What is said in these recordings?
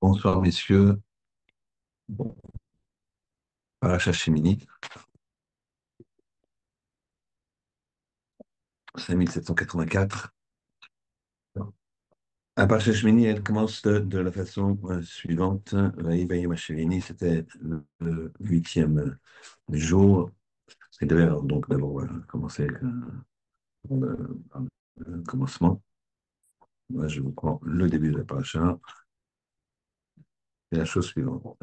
Bonsoir messieurs. Bon, Paracha Shemini, 5784. La Paracha Shemini, elle commence de la façon suivante. Vaï Vaï Shemini, c'était le huitième jour. Il devait donc d'abord commencer par le commencement. Moi, je vous prends le début de la Paracha et la chose suivante.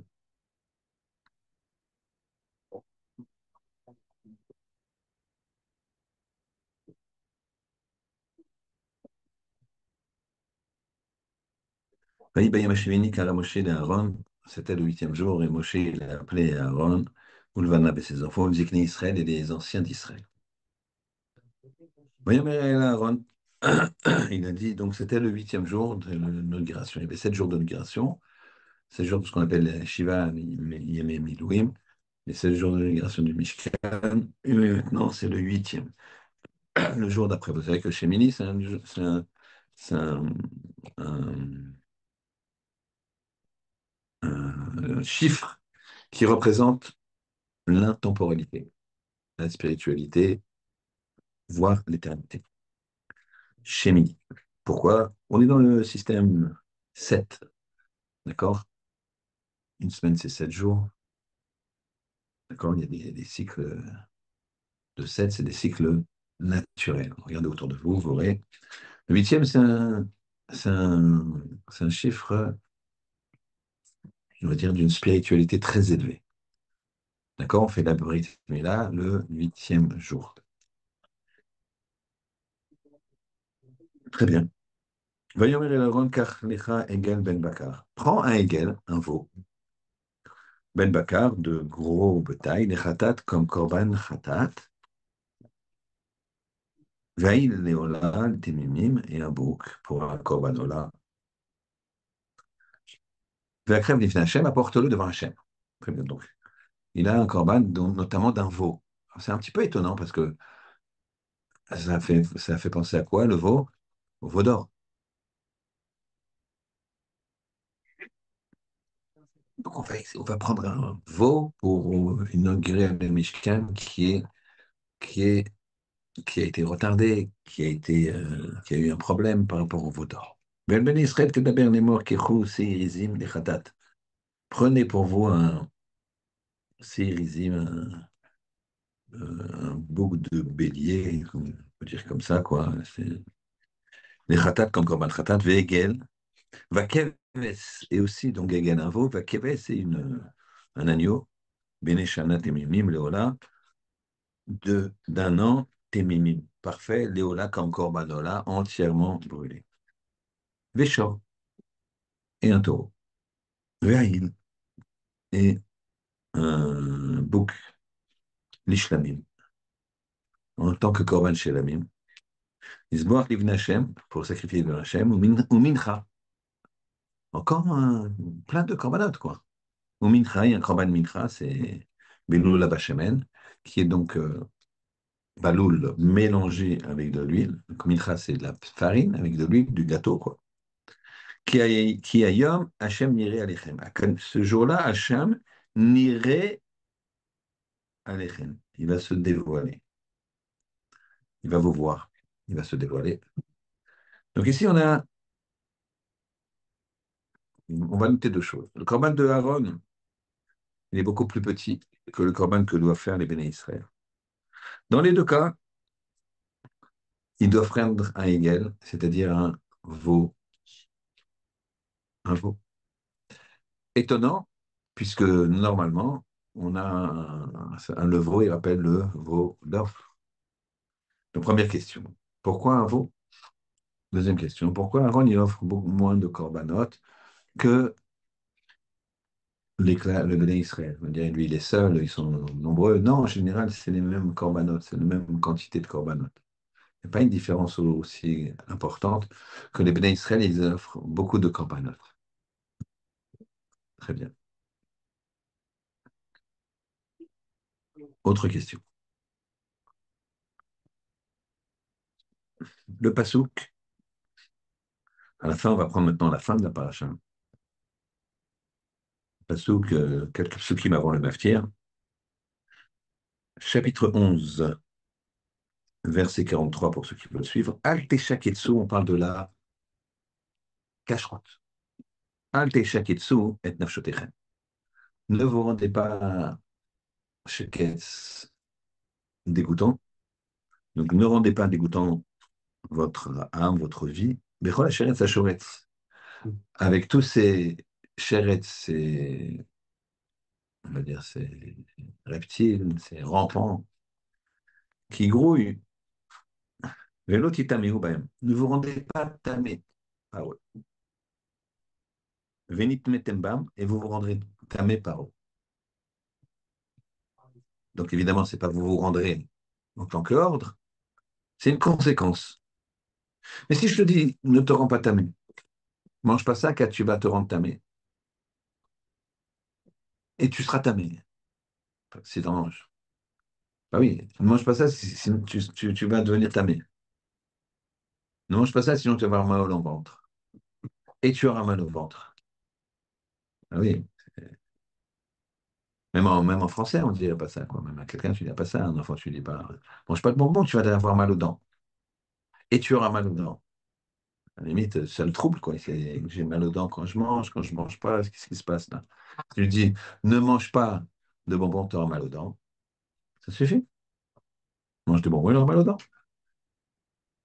Vaï Vaï Shemini, Kara Moshe et Aaron, c'était le huitième jour et Moshe il a appelé Aaron, Ulvanab et ses enfants, Zikni Israël et les anciens d'Israël. Voyons Aaron, il a dit, donc c'était le huitième jour de l'inauguration. Il y avait 7 jours d'inauguration, 7 jours de ce qu'on appelle les Shiva Yemei Milouim, les 7 jours de l'inauguration du Mishkan, et maintenant c'est le huitième, le jour d'après. Vous savez que chez Mini, c'est un- un chiffre qui représente l'intemporalité, la spiritualité, voire l'éternité. Chez Mini. Pourquoi? On est dans le système 7, d'accord? Une semaine, c'est 7 jours. D'accord? Il y a des cycles de 7, c'est des cycles naturels. Regardez autour de vous, vous verrez. Le huitième, c'est un, c'est un chiffre, je va dire, d'une spiritualité très élevée. D'accord? On fait la Brit Mila le huitième jour. Très bien. Vayomer el Aaron kach lecha egel ben bakar. Prends un egel, un veau, ben bakar, de gros bétail, les khatat comme korban khatat, veille leola, le temimim, et un bouc pour un korban ola. La crève d'Ifn Hachem, apporte-le devant Hachem. Très bien, donc. Il a un corban, notamment d'un veau. C'est un petit peu étonnant parce que ça fait penser à quoi, le veau? Au veau d'or. Donc on va prendre un veau pour inaugurer le Mishkan qui est, qui a été retardé, qui a eu un problème par rapport au veau d'or. Ben Ben Israël, Kedaber Nemor, Kechou, Seirizim, Lechatat. Prenez pour vous un Seirizim, un bouc de bélier, on peut dire comme ça, quoi. Les khatat comme korban khatat, ve'egel, vakeves, et aussi, donc egel un veau, vakeves, c'est un agneau, beneshana temimim, leola, d'un an, temimim, parfait, leola comme korbanola, entièrement brûlé. Véchor, et un taureau. Ve'aïl, et un bouc, l'ishlamim, en tant que korban shelamim. Isboach livna Hashem, pour sacrifier de Hashem, ou mincha. Encore plein de corbanotes, quoi. Ou mincha, il y a un korban mincha, c'est Beloul Bachemen, qui est donc baloul mélangé avec de l'huile. Donc mincha, c'est de la farine avec de l'huile, du gâteau, quoi. Qui a yom, Hachem niré alechem. Ce jour-là, Hachem niré alechem. Il va se dévoiler. Il va vous voir. Il va se dévoiler. Donc ici, on va noter deux choses. Le korban de Aaron, il est beaucoup plus petit que le korban que doivent faire les béné Israël. Dans les deux cas, ils doivent prendre un égel, c'est-à-dire veau, un veau. Étonnant, puisque normalement, on a le veau, il rappelle le veau d'or. Donc, première question, pourquoi un veau? Deuxième question, pourquoi Aaron il offre beaucoup moins de corbanotes que le Béné Israël? On dirait lui, il est seul, ils sont nombreux. Non, en général, c'est les mêmes corbanotes, c'est la même quantité de corbanotes. Il n'y a pas une différence aussi importante que les Béné Israël, ils offrent beaucoup de corbanotes. Très bien. Autre question. Le pasouk À la fin, on va prendre maintenant la fin de la paracha. Passouk, quelques psukim avant le maftir. Chapitre 11, verset 43 pour ceux qui veulent suivre. Al Teshaketsu, on parle de la cacherotte. Al Teshaketsu et nafshotechem. Ne vous rendez pas sheketz dégoûtant. Donc ne rendez pas dégoûtant votre âme, votre vie. Bechol Sheretz Hashoretz. Avec tous ces sheretz, ces, on va dire, ces reptiles, ces rampants qui grouillent. Vélo titaméou bahem. Ne vous rendez pas tamé par eux. Venit metembam et vous vous rendrez tamé par eux. Donc évidemment, c'est pas vous vous rendrez en tant qu'ordre, c'est une conséquence. Mais si je te dis, ne te rends pas tamé, mange pas ça car tu vas te rendre tamé. Et tu seras tamé si tu en manges. Bah oui, ne mange pas ça sinon tu vas devenir tamé. Ne mange pas ça sinon tu vas avoir mal au ventre. Et tu auras mal au ventre. Ah oui, même en français, on ne dirait pas ça, quoi. Même à quelqu'un, tu ne dis pas ça. À un enfant, tu ne dis pas, mange pas de bonbons, tu vas avoir mal aux dents. Et tu auras mal aux dents. À la limite, ça le trouble, quoi. J'ai mal aux dents quand je mange pas, qu'est-ce qui se passe là? Tu lui dis, ne mange pas de bonbons, tu auras mal aux dents. Ça suffit. Mange des bonbons, il aura mal aux dents.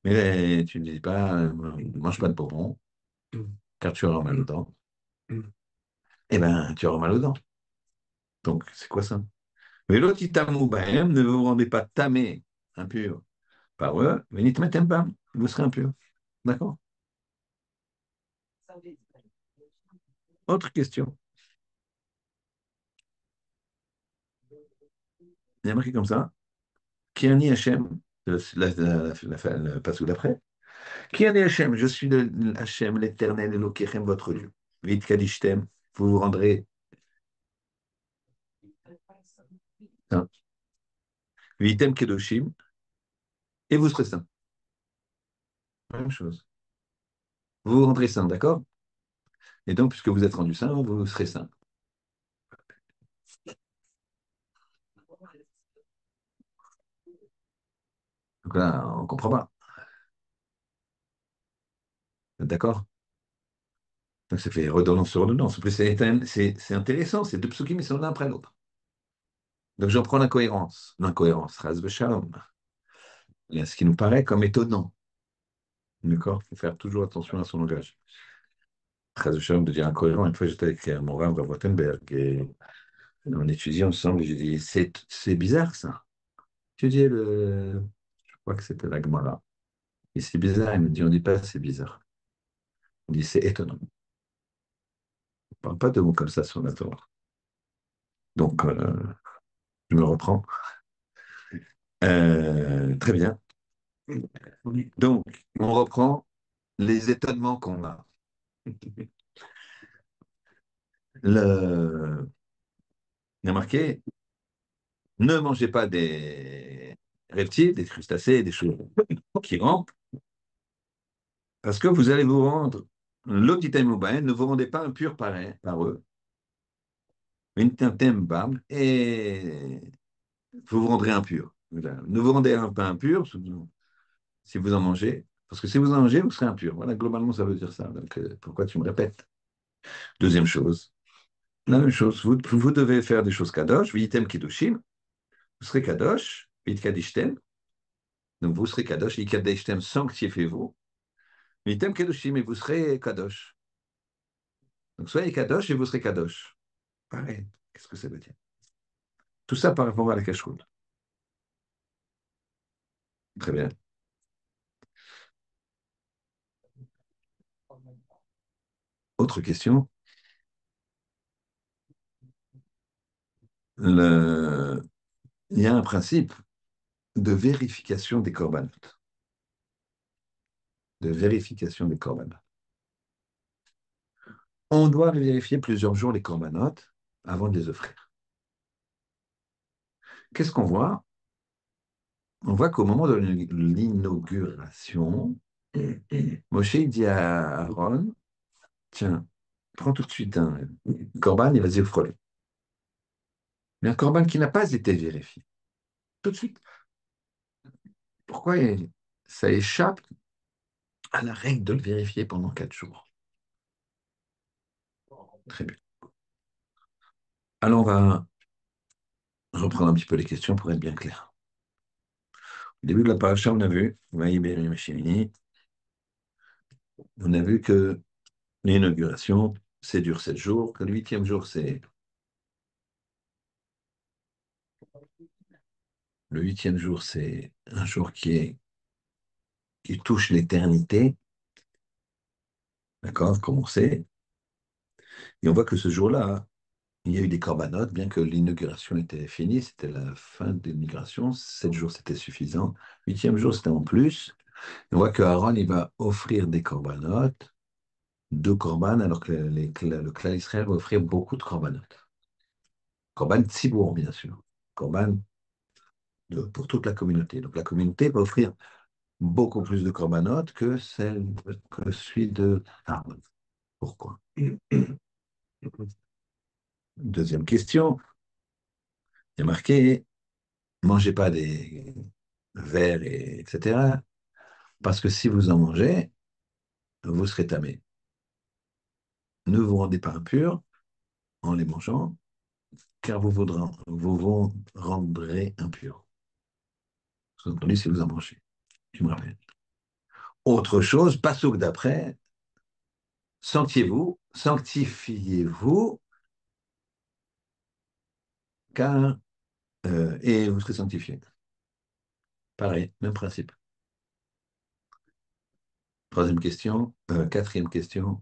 Mais tu ne dis pas, mange pas de bonbons, car tu auras mal aux dents. Eh bien, tu auras mal aux dents. Donc, c'est quoi ça? Mais l'autre, ne vous rendez pas tamé, impur, par eux, venit metem bam, vous serez impur. D'accord? Autre question. Il y a marqué comme ça. Qui a ni Hachem, le passage d'après. Qui a ni Hachem, je suis le Hachem, l'éternel, Elokechem, votre Dieu. Vite kadishtem, vous vous rendrez saint. Vitem kedoshim, et vous serez saint. Même chose. Vous vous rendrez saint, d'accord? Et donc, puisque vous êtes rendu saint, vous serez saint. Donc là, on ne comprend pas. D'accord? Donc ça fait redondance sur redondance. En plus, c'est intéressant, c'est deux psukim, ils sont l'un après l'autre. Donc j'en prends l'incohérence. L'incohérence, ras v'shalom. Il y a ce qui nous paraît comme étonnant. D'accord? Il faut faire toujours attention à son langage. Ras v'shalom de dire incohérent. Une fois, j'étais avec mon Rav à Wittenberg et on étudiait ensemble et j'ai dit, c'est bizarre ça. Je crois que c'était la Gemara. Et c'est bizarre, il me dit, on ne dit pas c'est bizarre. On dit c'est étonnant. On ne parle pas de mots comme ça sur la Torah. Donc, je me reprends. Très bien. Donc, on reprend les étonnements qu'on a. Il y a marqué, ne mangez pas des reptiles, des crustacés, des choses qui rampent, parce que vous allez vous rendre, ne vous rendez pas impur par eux, et vous vous rendrez impur. Voilà. Ne vous rendez pas impur si vous en mangez, parce que si vous en mangez, vous serez impur. Voilà, globalement, ça veut dire ça. Donc, pourquoi tu me répètes? Deuxième chose, la même chose, vous devez faire des choses kadosh, vitem kiddushim, vous serez kadosh, vit kadishtem, donc vous serez kadosh, vit kadishtem, sanctifiez-vous, vitem kiddushim, et vous serez kadosh. Donc soyez kadosh et vous serez kadosh. Pareil, qu'est-ce que ça veut dire? Tout ça par rapport à la cacheroute. Très bien. Autre question. Le- Il y a un principe de vérification des corbanotes. De vérification des corbanotes. On doit vérifier plusieurs jours les corbanotes avant de les offrir. Qu'est-ce qu'on voit? On voit qu'au moment de l'inauguration, Moshe il dit à Aaron, tiens, prends tout de suite un corban et vas-y offre-le. Mais un corban qui n'a pas été vérifié. Tout de suite. Pourquoi ça échappe à la règle de le vérifier pendant 4 jours? Très bien. Alors, on va reprendre un petit peu les questions pour être bien clair. Au début de la paracha, on a vu, on a vu que l'inauguration, c'est dure 7 jours, que le huitième jour, c'est un jour qui touche l'éternité, d'accord, comme on sait. Et on voit que ce jour-là, il y a eu des corbanotes, bien que l'inauguration était finie, c'était la fin de l'immigration. 7 jours, c'était suffisant. Huitième jour, c'était en plus. On voit que Aaron, il va offrir des corbanotes, 2 corbanes, alors que le clan Israël va offrir beaucoup de corbanotes. Corban tzibour, bien sûr. Corban pour toute la communauté. Donc la communauté va offrir beaucoup plus de corbanotes que celui de Aaron. Pourquoi? Deuxième question, il y a marqué, mangez pas des vers, etc. Parce que si vous en mangez, vous serez tamé. Ne vous rendez pas impur en les mangeant, car vous vous rendrez impur. Sous-entendu, si vous en mangez. Tu me rappelles. Autre chose, passouk d'après, sanctifiez-vous, car et vous serez sanctifiés. Pareil, même principe. Troisième question, quatrième question.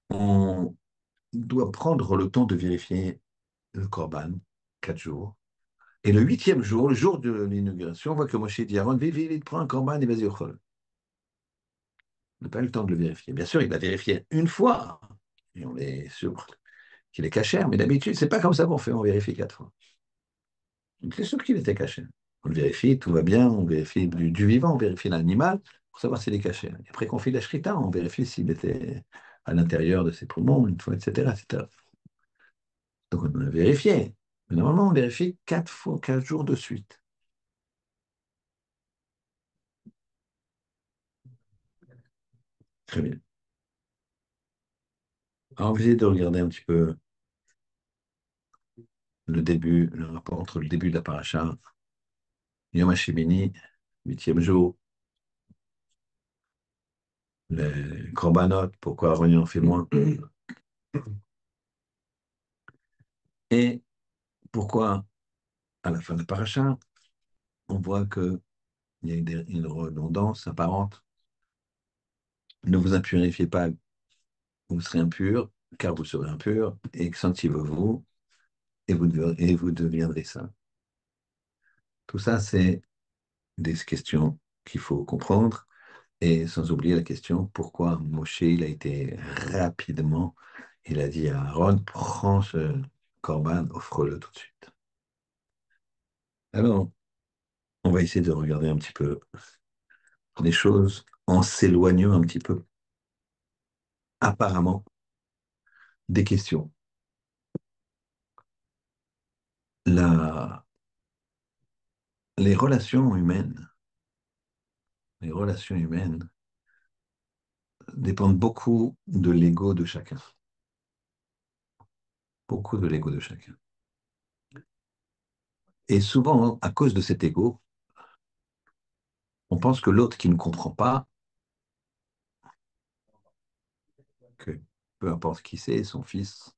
On doit prendre le temps de vérifier le Corban, 4 jours. Et le huitième jour, le jour de l'inauguration, on voit que Moshe dit à Aaron, vite, vite, vite, prends un Corban et vas-y au Chol. On n'a pas eu le temps de le vérifier. Bien sûr, il l'a vérifié une fois, et on est sûr qu'il est caché, mais d'habitude, c'est pas comme ça qu'on fait, on vérifie 4 fois. Donc c'est sûr qu'il était caché. On le vérifie, tout va bien, on vérifie du vivant, on vérifie l'animal pour savoir s'il est caché. Et après qu'on fait la shrita, on vérifie s'il était à l'intérieur de ses poumons, une fois, etc., etc. Donc on a vérifié. Mais normalement, on vérifie 4 fois, 4 jours de suite. Très bien. Alors, on va essayer de regarder un petit peu le début, le rapport entre le début de la paracha, Yom HaShemini, huitième jour, les korbanot, pourquoi Aaron en fait moins, et pourquoi à la fin de la paracha, on voit qu'il y a une redondance apparente. Ne vous impurifiez pas, vous serez impur, car vous serez impur, et sanctifiez-vous, et vous deviendrez saint. Tout ça, c'est des questions qu'il faut comprendre, et sans oublier la question pourquoi Moshe, il a été rapidement, il a dit à Aaron, prends ce corban, offre-le tout de suite. Alors, on va essayer de regarder un petit peu les choses en s'éloignant un petit peu, apparemment, des questions. La, les relations humaines, les relations humaines dépendent beaucoup de l'ego de chacun. Beaucoup de l'ego de chacun. Et souvent, à cause de cet ego, on pense que l'autre qui ne comprend pas, que peu importe qui c'est, son fils,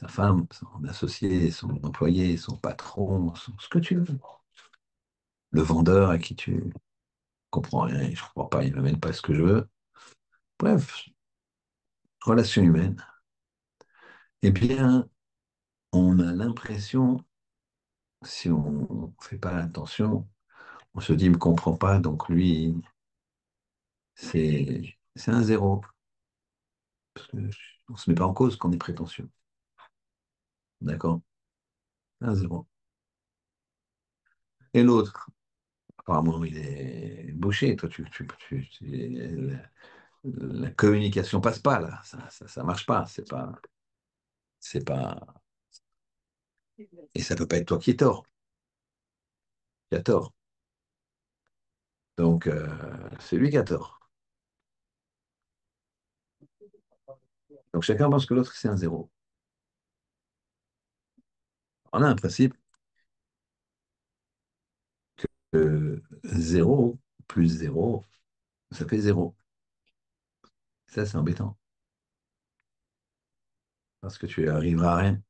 sa femme, son associé, son employé, son patron, ce que tu veux, le vendeur à qui tu comprends rien, je ne comprends pas, il ne m'amène pas ce que je veux. Bref, relations humaines. Eh bien, on a l'impression, si on ne fait pas attention, on se dit, il ne me comprend pas, donc lui, c'est un zéro. Parce que on ne se met pas en cause qu'on est prétentieux. D'accord? Un zéro. Et l'autre? Apparemment, il est bouché. Toi, la communication passe pas là. Ça marche pas. C'est pas, et ça peut pas être toi qui a tort. Donc, c'est lui qui a tort. Donc, chacun pense que l'autre, c'est un zéro. On a un principe que zéro plus zéro, ça fait zéro. Ça, c'est embêtant. Parce que tu arriveras à rien.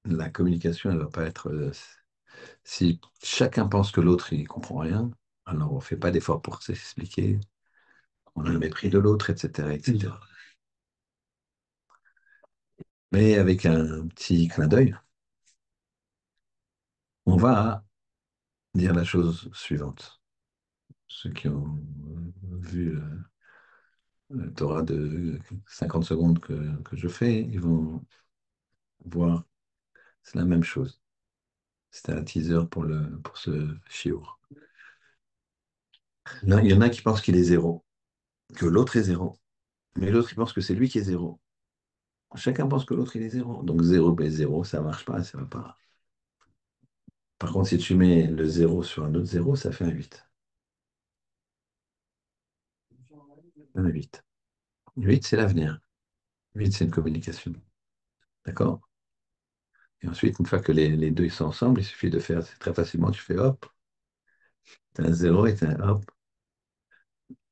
La communication, elle va pas être. Si chacun pense que l'autre, il comprend rien, alors on fait pas d'effort pour s'expliquer. On a le mépris de l'autre, etc., etc. Mais avec un petit clin d'œil, on va dire la chose suivante. Ceux qui ont vu le Torah de 50 secondes que je fais, ils vont voir, c'est la même chose. C'était un teaser pour ce chiour. Là, il y en a qui pensent qu'il est zéro, que l'autre est zéro, mais l'autre, il pense que c'est lui qui est zéro. Chacun pense que l'autre, il est zéro. Donc zéro, ben zéro, ça marche pas, ça va pas. Par contre, si tu mets le zéro sur un autre zéro, ça fait un 8. Un 8. 8, c'est l'avenir. 8, c'est une communication. D'accord? Et ensuite, une fois que les deux ils sont ensemble, il suffit de faire c'est très facilement, tu fais hop, t'as un zéro et t'as un hop,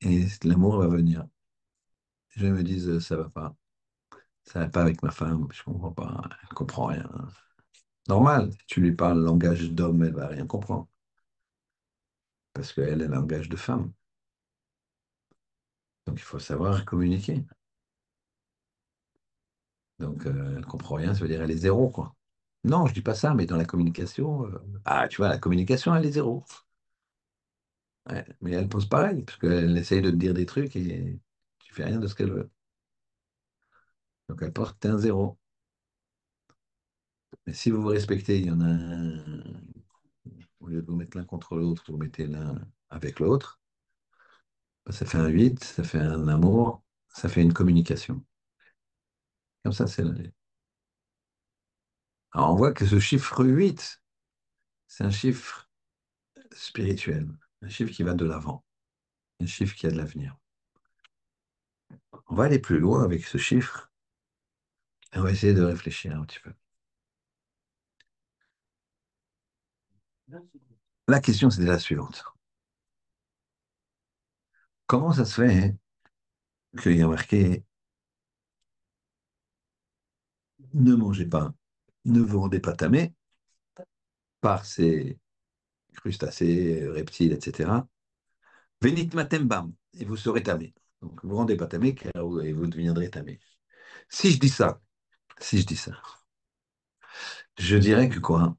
et l'amour va venir. Les gens me disent, ça va pas avec ma femme, je comprends pas, elle comprend rien. Normal, si tu lui parles langage d'homme, elle va rien comprendre, parce qu'elle a un langage de femme. Donc il faut savoir communiquer. Donc elle comprend rien, ça veut dire elle est zéro, quoi. Non, je dis pas ça, mais dans la communication, ah, tu vois, la communication, elle est zéro. Ouais, mais elle pense pareil, parce qu'elle essaye de te dire des trucs et tu fais rien de ce qu'elle veut. Donc elle pense que t'es un zéro. Mais si vous vous respectez, il y en a un, au lieu de vous mettre l'un contre l'autre, vous mettez l'un avec l'autre, bah, ça fait un 8, ça fait un amour, ça fait une communication. Comme ça, c'est la vie. Alors on voit que ce chiffre 8, c'est un chiffre spirituel, un chiffre qui va de l'avant, un chiffre qui a de l'avenir. On va aller plus loin avec ce chiffre et on va essayer de réfléchir un petit peu. La question, c'était la suivante. Comment ça se fait qu'il y a marqué ne mangez pas, ne vous rendez pas tamé par ces crustacés, reptiles, etc. Venit matem bam, et vous serez tamé. Donc, vous rendez pas tamé, et vous deviendrez tamé. Si je dis ça, si je dis ça, je dirais que quoi?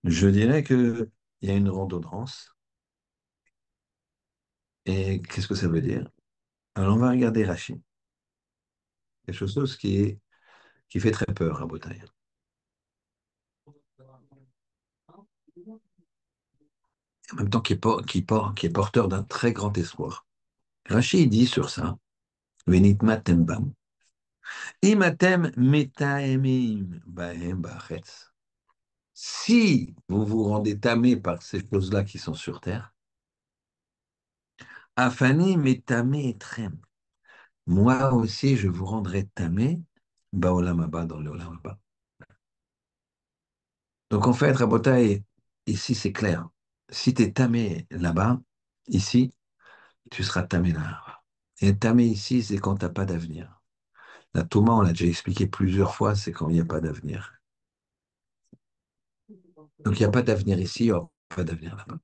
Je dirais que il y a une redondance. Et qu'est-ce que ça veut dire? Alors, on va regarder Rachid. Quelque chose qui fait très peur à Bothaï. En même temps, qui est porteur d'un très grand espoir. Rachid dit sur ça, Venit matem bam. Imatem metaemim bahem ba'aretz. Si vous vous rendez tamé par ces choses-là qui sont sur terre, afani metame etrem. Moi aussi, je vous rendrai tamé, baolam haba, dans le olam haba. Donc en fait, Rabotai, ici c'est clair. Si tu es tamé là-bas, ici, tu seras tamé là-bas. Et tamé ici, c'est quand tu n'as pas d'avenir. La Touma, on l'a déjà expliqué plusieurs fois, c'est quand il n'y a pas d'avenir. Donc il n'y a pas d'avenir ici, il n'y aura pas d'avenir là-bas.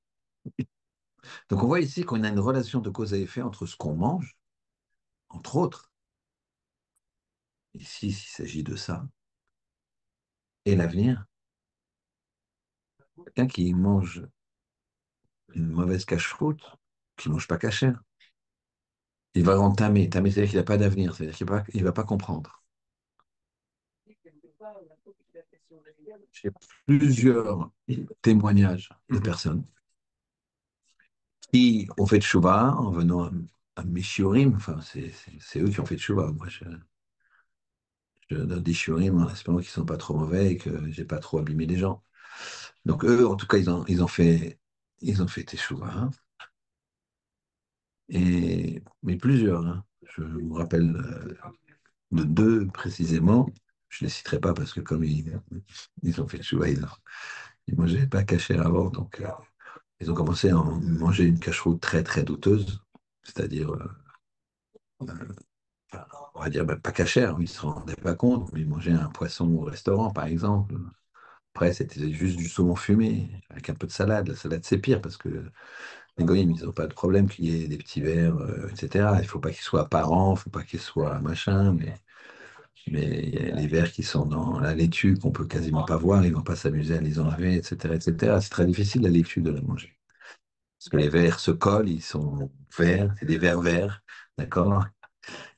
Donc on voit ici qu'on a une relation de cause à effet entre ce qu'on mange, entre autres, ici s'il s'agit de ça, et l'avenir. Quelqu'un qui mange une mauvaise cache-croûte, qui ne mange pas cachère, il va entamer. Tamer, c'est-à-dire qu'il n'a pas d'avenir, c'est-à-dire qu'il ne va pas comprendre. J'ai plusieurs témoignages de personnes. qui ont fait tchouva en venant à Mishurim. Enfin, c'est eux qui ont fait tchouva. Moi, je donne des shiurim en espérant qu'ils sont pas trop mauvais et que j'ai pas trop abîmé les gens. Donc eux, en tout cas, ils ont fait tchouva, hein. Mais plusieurs, hein. Je me rappelle de deux précisément. Je ne les citerai pas parce que comme ils ont fait tchouva, ils mangeaient pas cachère avant. Donc ils ont commencé à manger une cacheroute très très douteuse. C'est-à-dire enfin, on va dire, bah, pas cachère, ils ne se rendaient pas compte, mais ils mangeaient un poisson au restaurant, par exemple. Après, c'était juste du saumon fumé, avec un peu de salade. La salade, c'est pire, parce que les goyim, ils n'ont pas de problème qu'il y ait des petits verres, etc. Il ne faut pas qu'ils soient apparents, il ne faut pas qu'ils soient machin, mais il y a les verres qui sont dans la laitue qu'on peut quasiment pas voir, ils ne vont pas s'amuser à les enlever, etc., etc. C'est très difficile, la laitue, de la manger. Parce que les verres se collent, ils sont verts, c'est des verres verts, d'accord?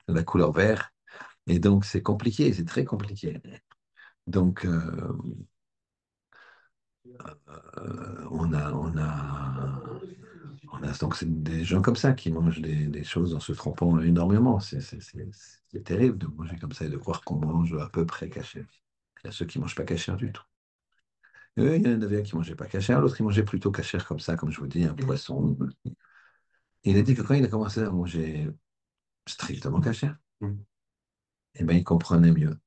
La couleur vert. Et donc, c'est compliqué, c'est très compliqué. Donc, on a donc c'est des gens comme ça qui mangent des choses en se trompant énormément. C'est terrible de manger comme ça et de croire qu'on mange à peu près cachère. Il y a ceux qui mangent pas cachère du tout. Il y en avait un qui mangeait pas cachère, l'autre il mangeait plutôt cachère comme ça, comme je vous dis, un poisson. Il a dit que quand il a commencé à manger strictement cachère, eh ben, il comprenait mieux.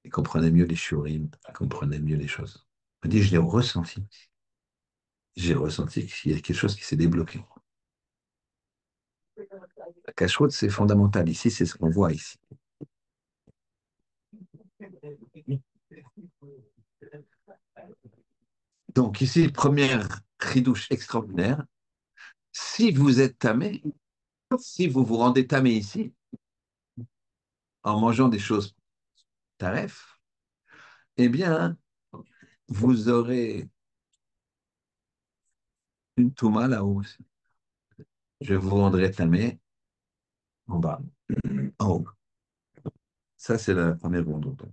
Il comprenait mieux les shurim, il comprenait mieux les choses. Il m'a dit, je l'ai ressenti. J'ai ressenti qu'il y a quelque chose qui s'est débloqué. La cacheroute, c'est fondamental. Ici, c'est ce qu'on voit ici. Donc ici, première ridouche extraordinaire. Si vous êtes tamé, si vous vous rendez tamé ici, en mangeant des choses taref, eh bien, vous aurez une touma là-haut aussi. Je vous rendrai tamé en bas, en haut. Ça, c'est la première redondance.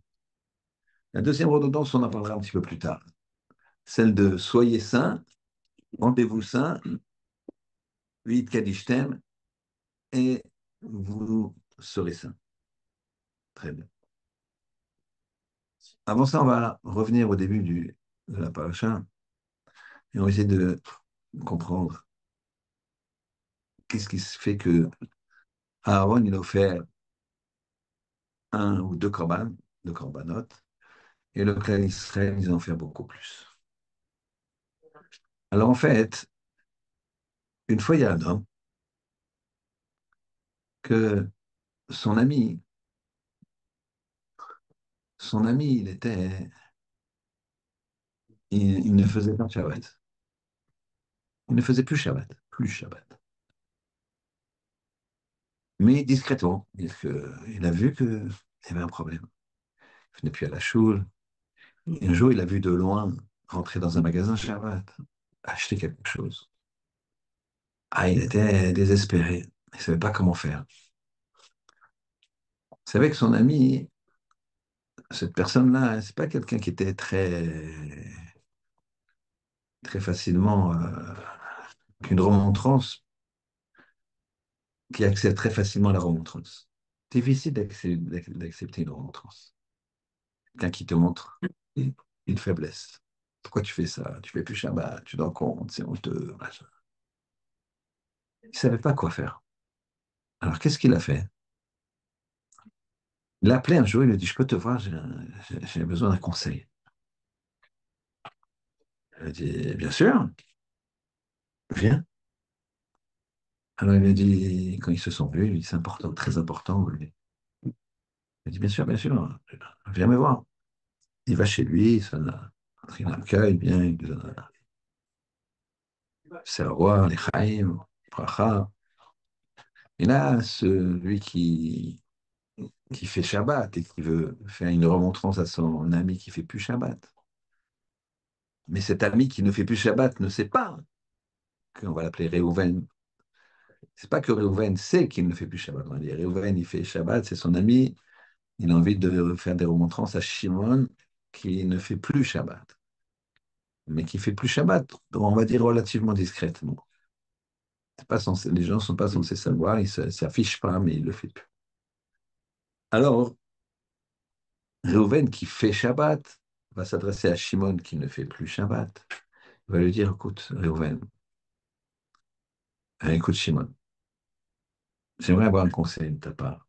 La deuxième redondance, on en parlera un petit peu plus tard. Celle de soyez saints, rendez-vous saints, vite kadishtem, et vous serez saints. Très bien. Avant ça, on va revenir au début de la paracha et on va essayer de comprendre qu'est-ce qui se fait que Aaron, il a offert un ou deux korban, deux corbanotes, et le clan Israël, ils ont offert beaucoup plus. Alors en fait, une fois, il y a un homme que son ami, il ne faisait pas Shabbat. Il ne faisait plus Shabbat, plus Shabbat. Mais discrètement, il a vu qu'il y avait un problème. Il venait plus à la choule. Et un jour, il a vu de loin rentrer dans un magasin Shabbat, acheter quelque chose. Ah, il était désespéré. Il ne savait pas comment faire. Il savait que son ami, cette personne-là, c'est pas quelqu'un qui était très facilement, qu'une remontrance, qui accède très facilement à la remontrance. C'est difficile d'accepter une remontrance. Quelqu'un qui te montre une faiblesse. Pourquoi tu fais ça? Tu fais plus Shabbat, tu dois compte, c'est honteux, machin. Il ne savait pas quoi faire. Alors qu'est-ce qu'il a fait? Il l'a appelé un jour, il lui a dit, je peux te voir, j'ai besoin d'un conseil. Il a dit, bien sûr, viens. Alors il a dit, quand ils se sont vus, il lui dit, c'est important, très important. Il a dit, bien sûr, viens me voir. Il va chez lui, il l'accueille, bien, il lui donne c'est le roi, les chaim, bracha. Et là, celui qui fait Shabbat et qui veut faire une remontrance à son ami qui fait plus Shabbat. Mais cet ami qui ne fait plus Shabbat ne sait pas qu'on va l'appeler Réhouven. C'est pas que Réhouven sait qu'il ne fait plus Shabbat. On va dire Réhouven, il fait Shabbat, c'est son ami. Il a envie de faire des remontrances à Shimon qui ne fait plus Shabbat. Mais qui fait plus Shabbat, on va dire relativement discrètement. Les gens ne sont pas censés savoir, ils ne s'affichent pas, mais ils le font plus. Alors, Réhouven qui fait Shabbat va s'adresser à Shimon qui ne fait plus Shabbat. Il va lui dire, écoute, Réhouven, écoute Shimon, j'aimerais avoir un conseil de ta part,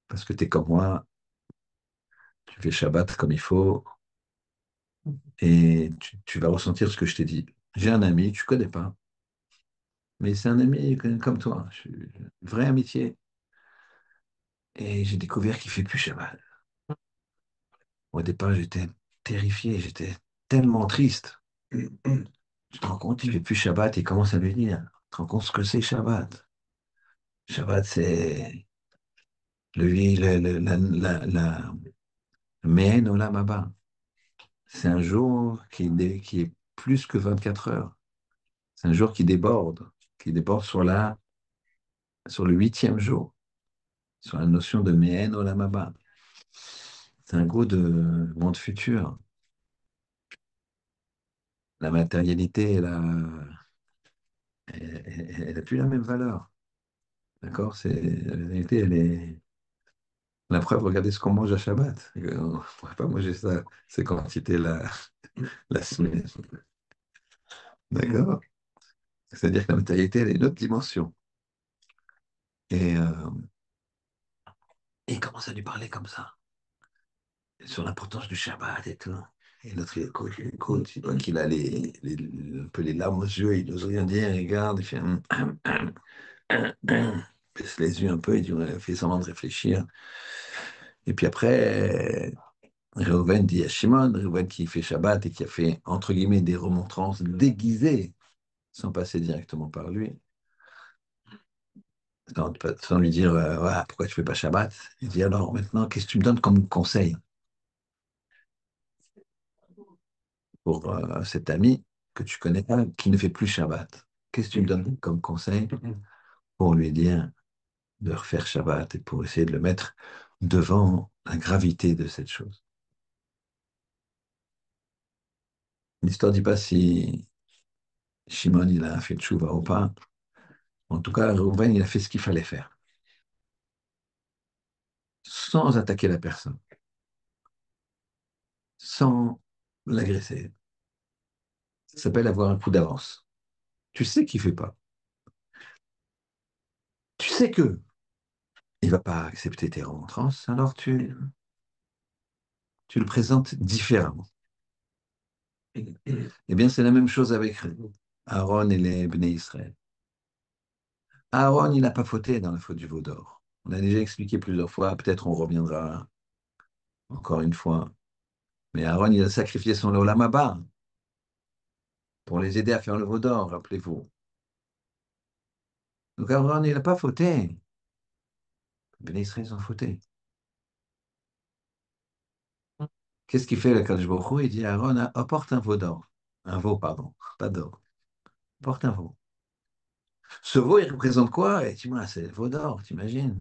parce que tu es comme moi, tu fais Shabbat comme il faut, et tu vas ressentir ce que je t'ai dit. J'ai un ami, tu ne connais pas, mais c'est un ami comme toi, une vraie amitié, et j'ai découvert qu'il fait plus Shabbat. Au départ, j'étais terrifié, j'étais tellement triste. Tu te rends compte, il fait plus Shabbat, il commence à lui dire, tu te rends compte ce que c'est Shabbat? Shabbat, c'est le Me'en Olam Haba. C'est un jour qui est plus que 24 heures. C'est un jour qui déborde sur le huitième jour, sur la notion de Me'en Olam Haba. C'est un goût de monde futur. La matérialité, elle n'a plus la même valeur. D'accord? La vérité, elle est. La preuve, regardez ce qu'on mange à Shabbat. On ne pourrait pas manger ça, ces quantités la semaine. D'accord? C'est-à-dire que la matérialité, elle est une autre dimension. Et il commence à lui parler comme ça, sur l'importance du Shabbat et tout. Et l'autre, écoute, il voit qu'il a un peu les larmes aux yeux, il n'ose rien dire, il regarde, il fait il baisse les yeux un peu, il fait semblant de réfléchir. Et puis après, Reuven dit à Shimon, Reuven qui fait Shabbat et qui a fait, entre guillemets, des remontrances déguisées, sans passer directement par lui, sans lui dire, voilà, pourquoi tu fais pas Shabbat? Il dit, alors maintenant, qu'est-ce que tu me donnes comme conseil pour cet ami que tu connais pas, qui ne fait plus Shabbat? Qu'est-ce que tu me donnes comme conseil pour lui dire de refaire Shabbat et pour essayer de le mettre devant la gravité de cette chose? L'histoire ne dit pas si Shimon il a fait tchouva ou pas. En tout cas, Reuven, il a fait ce qu'il fallait faire, sans attaquer la personne, sans l'agresser. Ça s'appelle avoir un coup d'avance. Tu sais qu'il ne fait pas. Tu sais que il ne va pas accepter tes remontrances, alors tu le présentes différemment. Eh bien, c'est la même chose avec Aaron et les Bnei Israël. Aaron, il n'a pas fauté dans la faute du veau d'or. On a déjà expliqué plusieurs fois, peut-être on reviendra encore une fois. Mais Aaron, il a sacrifié son Olam Haba pour les aider à faire le veau d'or, rappelez-vous. Donc Aaron, il n'a pas fauté. Les Bnei Israël ont fauté. Qu'est-ce qu'il fait, le Kadosh Baruch Hu? Il dit à Aaron, apporte un veau d'or. Un veau, pardon, pas d'or. Apporte un veau. Ce veau, il représente quoi? Et dis-moi, c'est le veau d'or, t'imagines?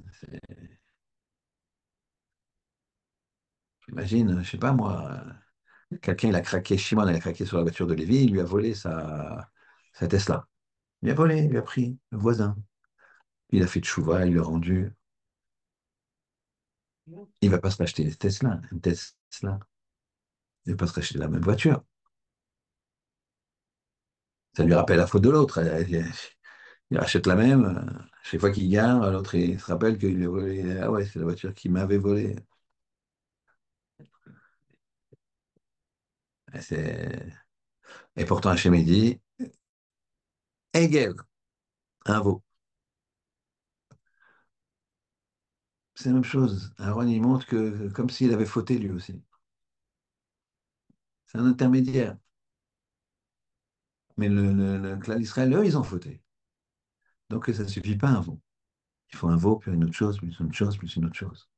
T'imagines, je sais pas moi, quelqu'un, il a craqué, Shimon, il a craqué sur la voiture de Lévi, il lui a volé sa Tesla. Il lui a volé, il lui a pris, le voisin. Il a fait tchouva, il lui a rendu. Il va pas se racheter une Tesla. Il va pas se racheter la même voiture. Ça lui rappelle la faute de l'autre. Il rachète la même. Chaque fois qu'il gare, l'autre, il se rappelle qu'il lui a volé. Ah ouais, c'est la voiture qui m'avait volé. Et pourtant, Hachem il dit, Hegel, un veau. C'est la même chose. Aaron, il montre que comme s'il avait fauté lui aussi. C'est un intermédiaire. Mais le clan d'Israël, eux, ils ont fauté. Donc ça ne suffit pas un veau. Il faut un veau, puis une autre chose, puis une autre chose, puis une autre chose.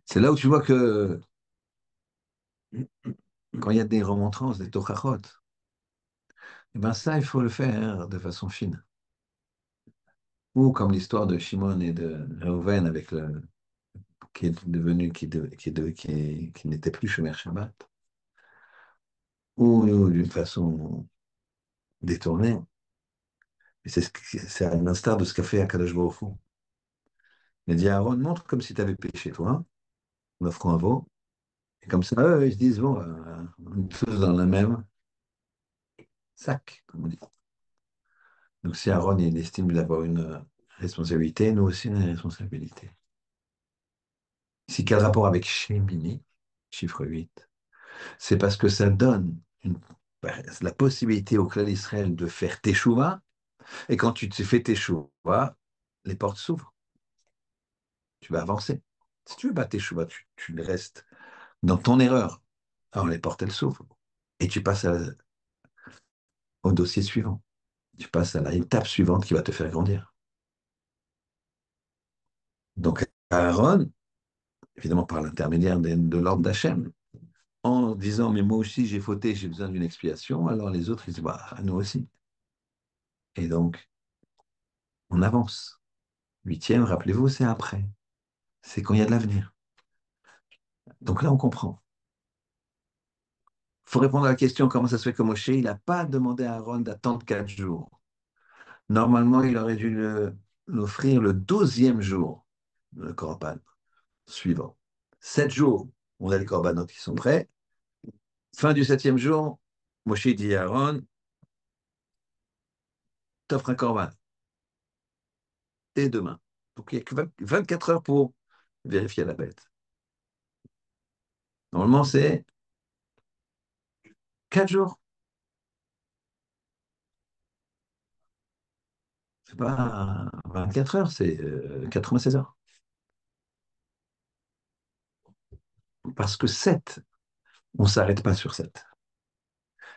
C'est là où tu vois que quand il y a des remontrances, des tochachot, eh ben ça, il faut le faire de façon fine. Ou comme l'histoire de Shimon et de Reuven avec qui est devenu, qui n'était plus Shomer Shabbat, ou d'une façon détournée. Et c'est à l'instar de ce qu'a fait Akadosh Baruch Hu. Il a dit à Aaron, montre comme si tu avais péché, toi, en offrant un veau. Et comme ça, eux, ils se disent, bon, on est tous dans le même sac, comme on dit. Donc si Aaron il estime d'avoir une responsabilité, nous aussi on a une responsabilité. Si quel rapport avec Shemini, chiffre 8, c'est parce que ça donne la possibilité au clan d'Israël de faire teshuva, et quand tu te fais teshuva, les portes s'ouvrent, tu vas avancer. Si tu veux pas teshuva, tu restes dans ton erreur. Alors les portes elles s'ouvrent, et tu passes au dossier suivant. Tu passes à l'étape suivante qui va te faire grandir. Donc Aaron, évidemment par l'intermédiaire de l'ordre d'Hachem, en disant, mais moi aussi j'ai fauté, j'ai besoin d'une expiation, alors les autres, ils disent, bah, nous aussi. Et donc, on avance. Huitième, rappelez-vous, c'est après. C'est quand il y a de l'avenir. Donc là, on comprend. Il faut répondre à la question, comment ça se fait que Moshe, il n'a pas demandé à Aaron d'attendre 4 jours. Normalement, il aurait dû l'offrir le 12e jour, le corban suivant. 7 jours, on a les corbanotes qui sont prêts. Fin du 7e jour, Moshe dit à Aaron, t'offres un corban. Et demain. Donc il n'y a que 24 heures pour vérifier la bête. Normalement, c'est 4 jours. C'est pas 24 heures, c'est 96 heures. Parce que 7, on ne s'arrête pas sur 7.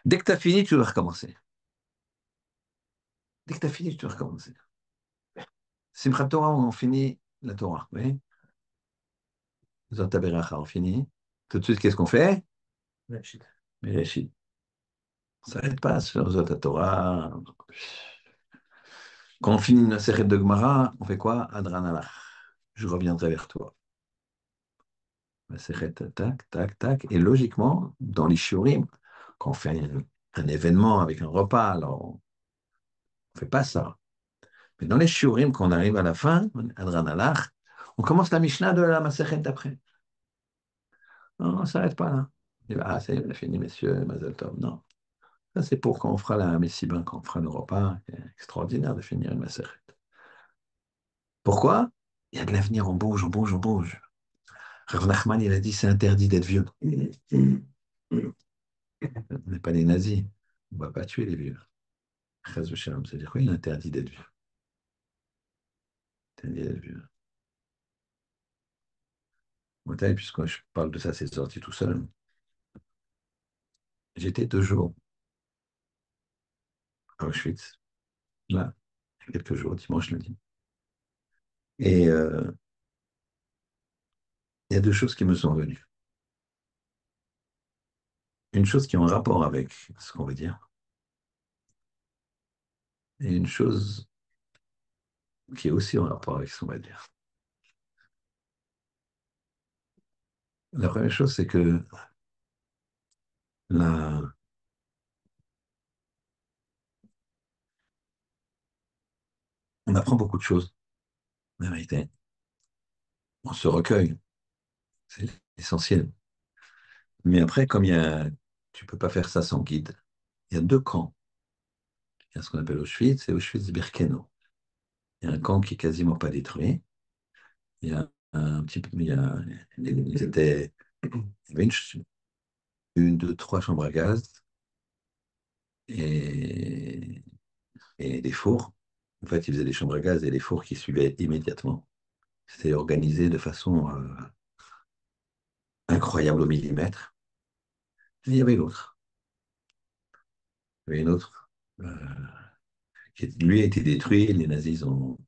Dès que tu as fini, tu dois recommencer. Dès que tu as fini, tu dois recommencer. Simchat Torah, on finit la Torah. Oui. Zot HaBeracha, on finit. Tout de suite, qu'est-ce qu'on fait? Bereshit. On ne s'arrête pas sur Zot Torah. Quand on finit une série de Gemara, on fait quoi? Adranallah. Je reviendrai vers toi. Masechet, tac, tac, tac. Et logiquement, dans les shiurim, quand on fait un événement avec un repas, alors on ne fait pas ça. Mais dans les shiurim, quand on arrive à la fin, Adran Alach, on commence la Mishnah de la Masechet d'après. Non, on ne s'arrête pas là. Ah, ça y est, on a fini, messieurs, Mazel Tov. Non. Ça, c'est pour quand on fera la Messiban, quand on fera le repas. C'est extraordinaire de finir une Masechet. Pourquoi? Il y a de l'avenir, on bouge, on bouge, on bouge. Rav Nachman, il a dit c'est interdit d'être vieux. On n'est pas des nazis. On ne va pas tuer les vieux. Chaz v'shalom, c'est-à-dire quoi? Il est interdit d'être vieux. Interdit d'être vieux. Moi, puisque je parle de ça, c'est sorti tout seul. J'étais 2 jours à Auschwitz, là, il y a quelques jours, dimanche, lundi. Et il y a deux choses qui me sont venues. Une chose qui est en rapport avec ce qu'on veut dire, et une chose qui est aussi en rapport avec ce qu'on va dire. La première chose, c'est que la, on apprend beaucoup de choses, la vérité. On se recueille, c'est essentiel. Mais après, tu ne peux pas faire ça sans guide. Il y a deux camps. Il y a ce qu'on appelle Auschwitz et Auschwitz-Birkenau. Il y a un camp qui est quasiment pas détruit. Il y a un petit peu, il y avait une, deux, trois chambres à gaz et, et des fours. En fait, ils faisaient des chambres à gaz et des fours qui suivaient immédiatement. C'était organisé de façon incroyable au millimètre. Et il y avait l'autre. Il y avait une autre euh, qui, lui, a été détruit. Les nazis ont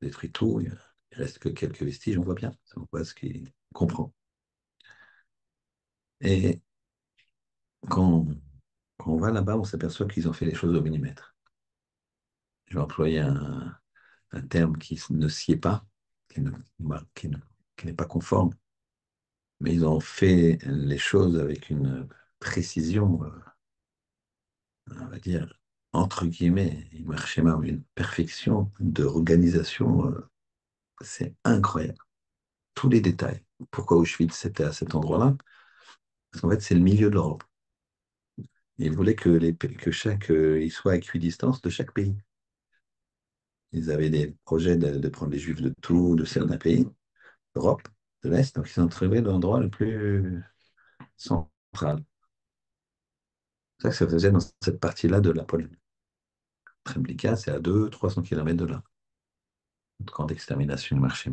détruit tout. Il reste que quelques vestiges, on voit bien. On voit ce qu'il comprend. Et quand, quand on va là-bas, on s'aperçoit qu'ils ont fait les choses au millimètre. Je vais employer un terme qui ne sied pas, qui ne- qui ne- qui n'est pas conforme, mais ils ont fait les choses avec une précision, on va dire. entre guillemets, une perfection d'organisation, c'est incroyable. Tous les détails. Pourquoi Auschwitz c'était à cet endroit-là? Parce qu'en fait, c'est le milieu de l'Europe. Ils voulaient que chaque, il soit à équidistance de chaque pays. Ils avaient des projets de prendre les Juifs de tout, de certains pays, d'Europe, de l'Est, donc ils ont trouvé l'endroit le plus central. C'est ça que ça faisait dans cette partie-là de la Pologne. Treblinka, c'est à 200-300 km de là. Notre camp d'extermination marché.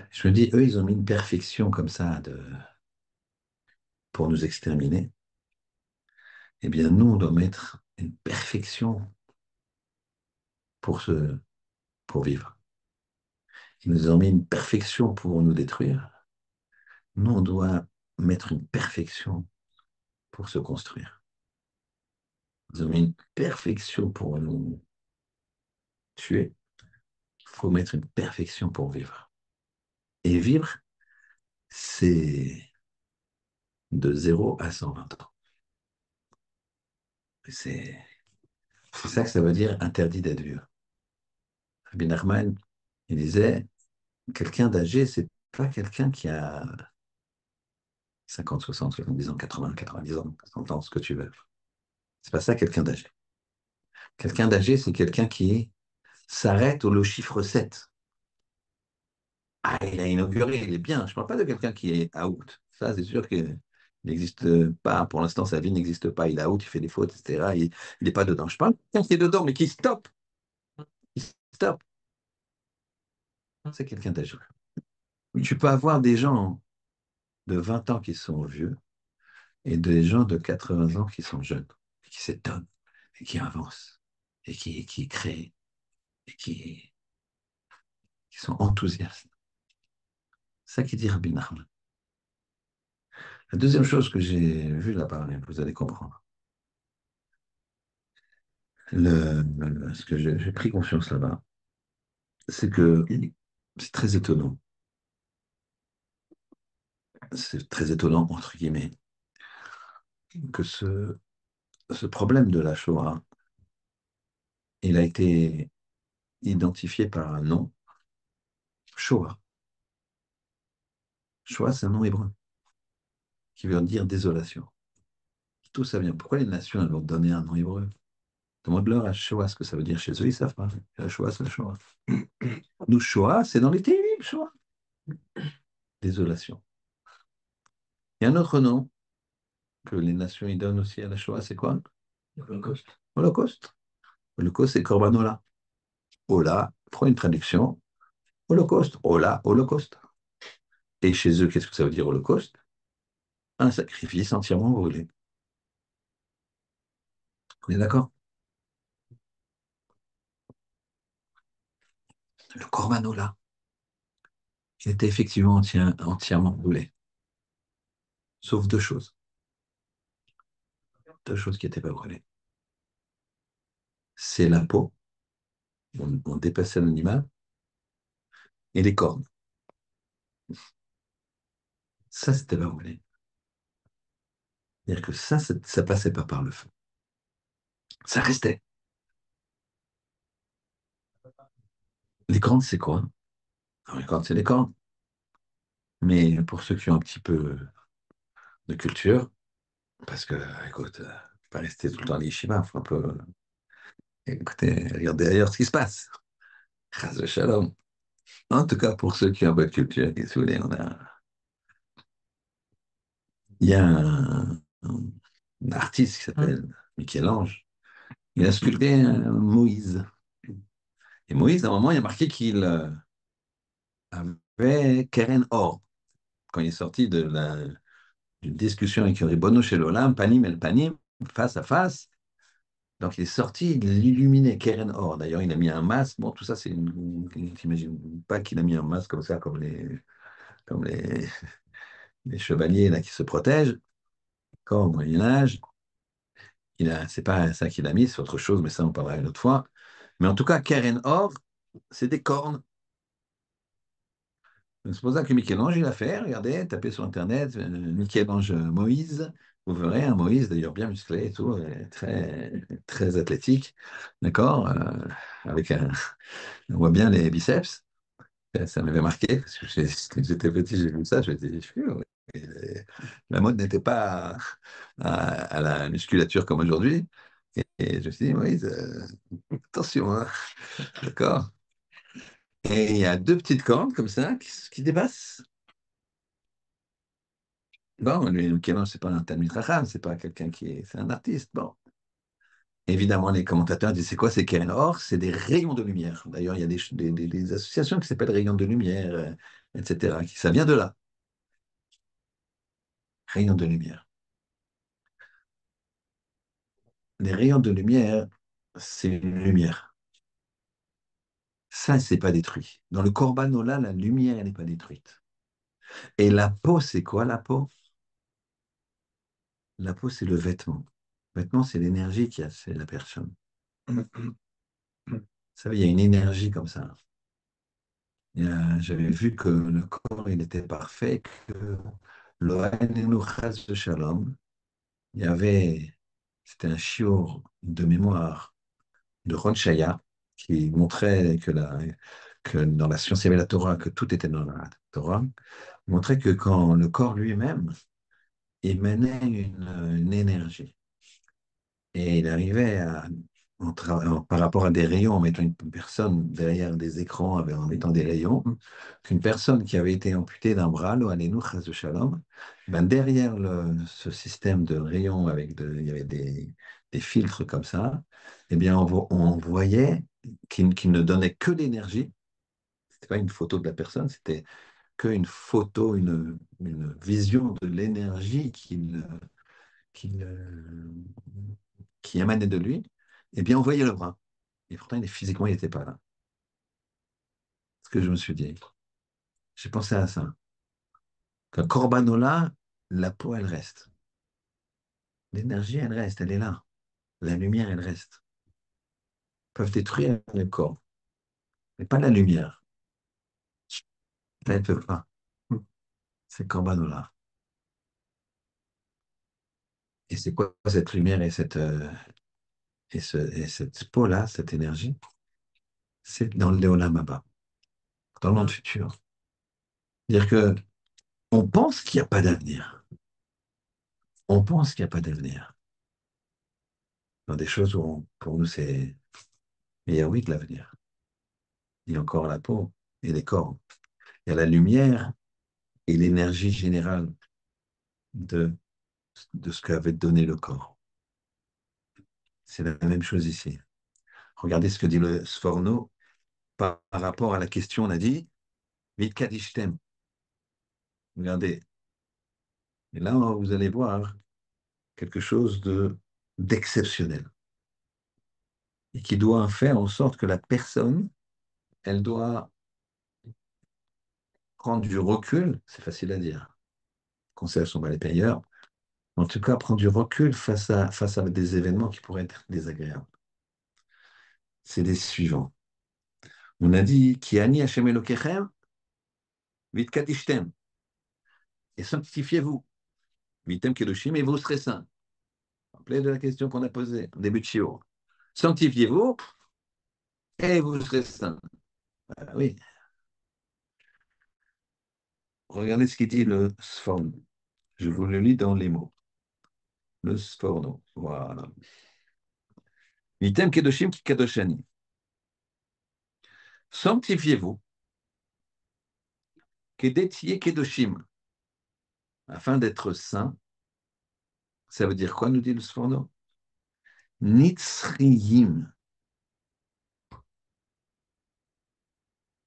Je me dis, eux, ils ont mis une perfection comme ça pour nous exterminer. Eh bien, nous, on doit mettre une perfection pour, pour vivre. Ils nous ont mis une perfection pour nous détruire. Nous, on doit mettre une perfection pour se construire. Ils ont mis une perfection pour nous tuer. Il faut mettre une perfection pour vivre. Et vivre, c'est de 0 à 120 ans. C'est c'est ça que ça veut dire interdit d'être vieux. Rabbi Nachman, il disait, quelqu'un d'âgé, c'est pas quelqu'un qui a 50, 60, 70 ans, 80, 90 ans, 100 ans, ce que tu veux. C'est pas ça quelqu'un d'âgé. Quelqu'un d'âgé, c'est quelqu'un qui s'arrête au chiffre 7. Ah, il a inauguré, il est bien. Je ne parle pas de quelqu'un qui est out. Ça, c'est sûr qu'il n'existe pas. Pour l'instant, sa vie n'existe pas. Il est out, il fait des fautes, etc. Il n'est pas dedans. Je parle de quelqu'un qui est dedans, mais qui stoppe. Qui stoppe. C'est quelqu'un d'âgé. Tu peux avoir des gens de 20 ans qui sont vieux et des gens de 80 ans qui sont jeunes, et qui s'étonnent, et qui avancent, et qui créent, et qui sont enthousiastes. C'est ça qui dit Rabbi Nachman. La deuxième chose que j'ai vue là-bas, et vous allez comprendre, ce que j'ai pris conscience là-bas, c'est que c'est très étonnant. C'est très étonnant, entre guillemets, que ce problème de la Shoah, il a été identifié par un nom, Shoah. Shoah, c'est un nom hébreu qui veut dire désolation. Tout ça vient. Pourquoi les nations elles vont donner un nom hébreu? Demande-leur à Shoah ce que ça veut dire chez eux, ils ne savent pas. La Shoah, c'est la Shoah. Nous, Shoah, c'est dans les Télim, Shoah. Désolation. Il y a un autre nom que les nations y donnent aussi à la Shoah, c'est quoi? Holocauste. Holocauste. Holocauste, c'est Corbanola. Ola, prends une traduction. Holocauste. Ola, Holocauste. Et chez eux, qu'est-ce que ça veut dire Holocauste? Un sacrifice entièrement brûlé. On est d'accord? Le Corbanola, il était effectivement entièrement brûlé. Sauf deux choses. Deux choses qui n'étaient pas brûlées. C'est la peau, on dépassait l'animal, et les cornes. Ça, c'était pas brûlé. C'est-à-dire que ça passait pas par le feu. Ça restait. Les cornes, c'est quoi? Alors, les cornes, c'est les cornes. Mais pour ceux qui ont un petit peu de culture, parce que, écoute, pas rester tout le temps à l'Yeshiva, il faut un peu, écoutez, regarder ailleurs ce qui se passe. Chas de shalom. En tout cas, pour ceux qui ont un peu de culture, qu'est-ce que vous voulez, il y a un artiste qui s'appelle Michel-Ange. Il a sculpté un Moïse. Et Moïse, à un moment, il a marqué qu'il avait Keren Or. Quand il est sorti d'une discussion avec Ribono chez l'Olam, Panim el Panim, face à face, donc il est sorti, il l'illuminait, Keren Or. D'ailleurs, il a mis un masque. Bon, tout ça, c'est t'imagines pas qu'il a mis un masque comme ça, comme les chevaliers là, qui se protègent. Quand au Moyen-Âge, c'est pas ça qu'il a mis, c'est autre chose, mais ça, on parlera une autre fois. Mais en tout cas, Keren Or, c'est des cornes. C'est pour ça que Michel-Ange, il a fait, regardez, tapez sur Internet, Michel-Ange Moïse, vous verrez un Moïse d'ailleurs bien musclé et tout, très, très athlétique, d'accord, avec un, on voit bien les biceps. Ça m'avait marqué, parce que quand j'étais petit, j'ai vu ça, je me dit, la mode n'était pas à la musculature comme aujourd'hui. Et je me suis dit, Moïse, attention, hein, d'accord. Et il y a deux petites cornes comme ça qui dépassent. Bon, lui, Michel-Ange, c'est pas un Talmid Chacham, c'est pas quelqu'un qui est, c'est un artiste. Bon, évidemment, les commentateurs disent c'est quoi ces Keren Or? C'est des rayons de lumière. D'ailleurs, il y a des associations qui s'appellent rayons de lumière, etc. Ça vient de là, rayons de lumière. Les rayons de lumière, c'est une lumière. Ça, c'est pas détruit. Dans le Korban Ola, la lumière, elle n'est pas détruite. Et la peau, c'est quoi la peau? La peau, c'est le vêtement. Le vêtement, c'est l'énergie qui a fait la personne. Vous savez, il y a une énergie comme ça. J'avais vu que le corps, il était parfait, que l'Ohanenu Chas de Shalom, il y avait, c'était un shiur de mémoire de Ron Shaya qui montrait que dans la science, il y avait la Torah, que tout était dans la Torah, il montrait que quand le corps lui-même émanait une énergie, et il arrivait par rapport à des rayons, en mettant une personne derrière des écrans, en mettant des rayons, qu'une personne qui avait été amputée d'un bras, lo alenu chas de shalom, ben derrière ce système de rayons, il y avait des filtres comme ça, eh bien on voyait qu'il ne donnait que l'énergie. C'était pas une photo de la personne, c'était qu'une photo, une vision de l'énergie qu'il, qui émanait de lui, eh bien, on voyait le bras. Et pourtant, physiquement, il n'était pas là. Ce que je me suis dit. J'ai pensé à ça. Qu'un corbanola, la peau, elle reste. L'énergie, elle reste, elle est là. La lumière, elle reste. Ils peuvent détruire le corps, mais pas la lumière. Là, ils ne peuvent pas. C'est corbanola. Et c'est quoi cette lumière et cette peau-là, cette énergie? C'est dans le Léolam Abba, dans le monde futur. C'est-à-dire que on pense qu'il n'y a pas d'avenir. On pense qu'il n'y a pas d'avenir. Dans des choses où, pour nous, c'est. Mais il y a oui de l'avenir. Il y a encore la peau et les corps. Il y a la lumière et l'énergie générale de, de ce qu'avait donné le corps. C'est la même chose ici. Regardez ce que dit le Sforno par rapport à la question, on a dit, Vit Kadishtem. Regardez. Et là, vous allez voir quelque chose d'exceptionnel et qui doit faire en sorte que la personne, elle doit prendre du recul, c'est facile à dire, conseil à son balai payeur, en tout cas prendre du recul face à des événements qui pourraient être désagréables. C'est les suivants. On a dit Ki ani Hashem Elokechem, vit kadishtem, et sanctifiez-vous, vitem kedoshim, et vous serez saints. Rappelez de la question qu'on a posée en début de Shiur. Sanctifiez-vous, et vous serez saints. Ah oui, regardez ce qu'il dit le Sforno. Je vous le lis dans les mots. Le Sforno. Voilà. Vitem kedoshim ki kadoshani. Sanctifiez-vous, kedetiye kedoshim, afin d'être saints. Ça veut dire quoi, nous dit le Sforno? Nitzriyim,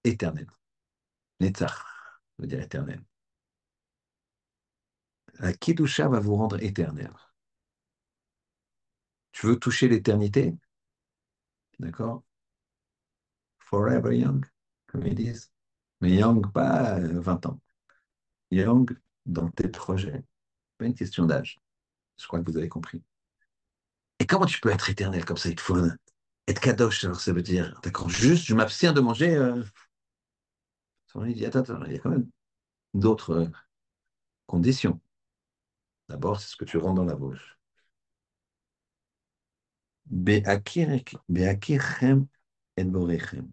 éternel. Netzach, ça veut dire éternel. La Kedusha va vous rendre éternel. Tu veux toucher l'éternité? D'accord? Forever young, comme ils disent. Mais young, pas 20 ans. Young dans tes projets. Pas une question d'âge. Je crois que vous avez compris. Et comment tu peux être éternel comme ça? Il te faut être kadosh, alors ça veut dire, d'accord, juste je m'abstiens de manger Il dit, attends, attends, il y a quand même d'autres conditions. D'abord, c'est ce que tu rentres dans la bouche. Be'akirchem et borechem.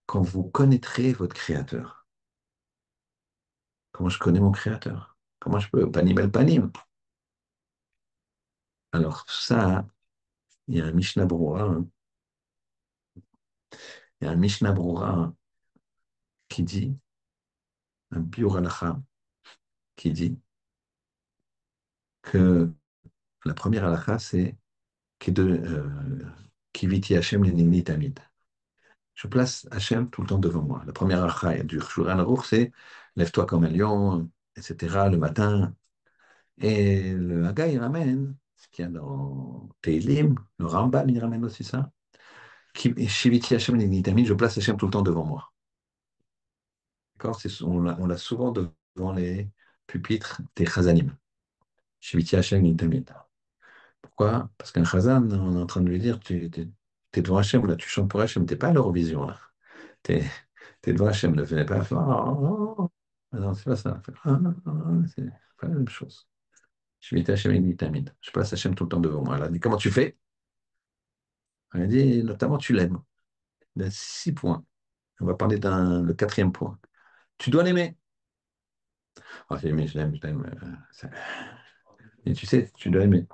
Quand vous connaîtrez votre Créateur. Comment je connais mon Créateur? Comment je peux? Panim el panim. Alors, ça, il y a un Mishnah Brura, hein. Il y a un Mishnah Brura, hein, qui dit, un Biur Halacha, qui dit que la première halakha, c'est Kiviti Hashem lenigni tamid. Je place Hachem tout le temps devant moi. La première halakha du Shulchan Aruch, c'est lève-toi comme un lion, etc., le matin. Et le Haga, il ramène ce qu'il y a dans Teilim, le Rambam, il ramène aussi ça. Shiviti Hashem lenigni tamid, je place Hachem tout le temps devant moi. D'accord? On l'a souvent devant les pupitres des Chazanim. Shiviti Hashem lenigni tamid. Pourquoi? Parce qu'un Chazan, on est en train de lui dire, tu es devant Hachem, là, tu chantes pour Hachem, tu n'es pas à l'Eurovision, là. Tu es devant Hachem, ne venez pas faire, non, c'est pas ça. C'est pas la même chose. Je vais Hachem et Tamid. Je place Hachem tout le temps devant moi. Elle a dit, comment tu fais? Elle a dit, notamment, tu l'aimes. Il y a 6 points. On va parler le quatrième point. Tu dois l'aimer. Ah, j'ai aimé, je l'aime, je l'aime. Et tu sais, tu dois aimer.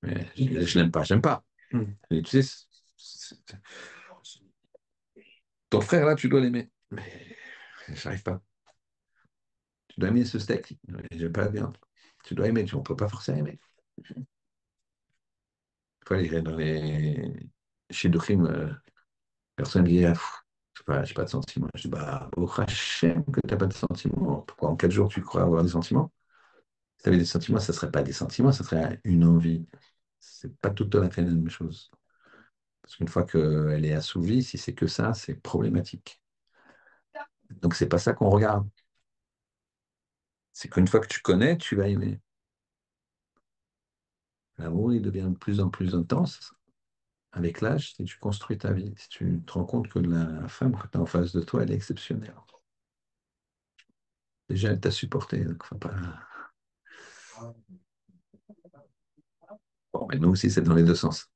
Mais je l'aime pas, j'aime pas. Et tu sais, ton frère, là, tu dois l'aimer. Mais j'arrive pas. Tu dois aimer ce steak. J'aime pas la viande. Tu dois aimer. On ne peut pas forcer à aimer. Il faut aller dans les shidduchim. Personne dit, ah, j'ai pas de sentiments. Je dis, bah, au Hachem que tu n'as pas de sentiments. Pourquoi en 4 jours tu crois avoir des sentiments? Si tu avais des sentiments, ça ne serait pas des sentiments, ça serait une envie. C'est pas tout à fait la même chose. Parce qu'une fois qu'elle est assouvie, si c'est que ça, c'est problématique. Donc, c'est pas ça qu'on regarde. C'est qu'une fois que tu connais, tu vas aimer. L'amour, il devient de plus en plus intense avec l'âge si tu construis ta vie. Si tu te rends compte que la femme que tu as en face de toi, elle est exceptionnelle. Déjà, elle t'a supporté. Donc faut pas... Bon, mais nous aussi, c'est dans les deux sens.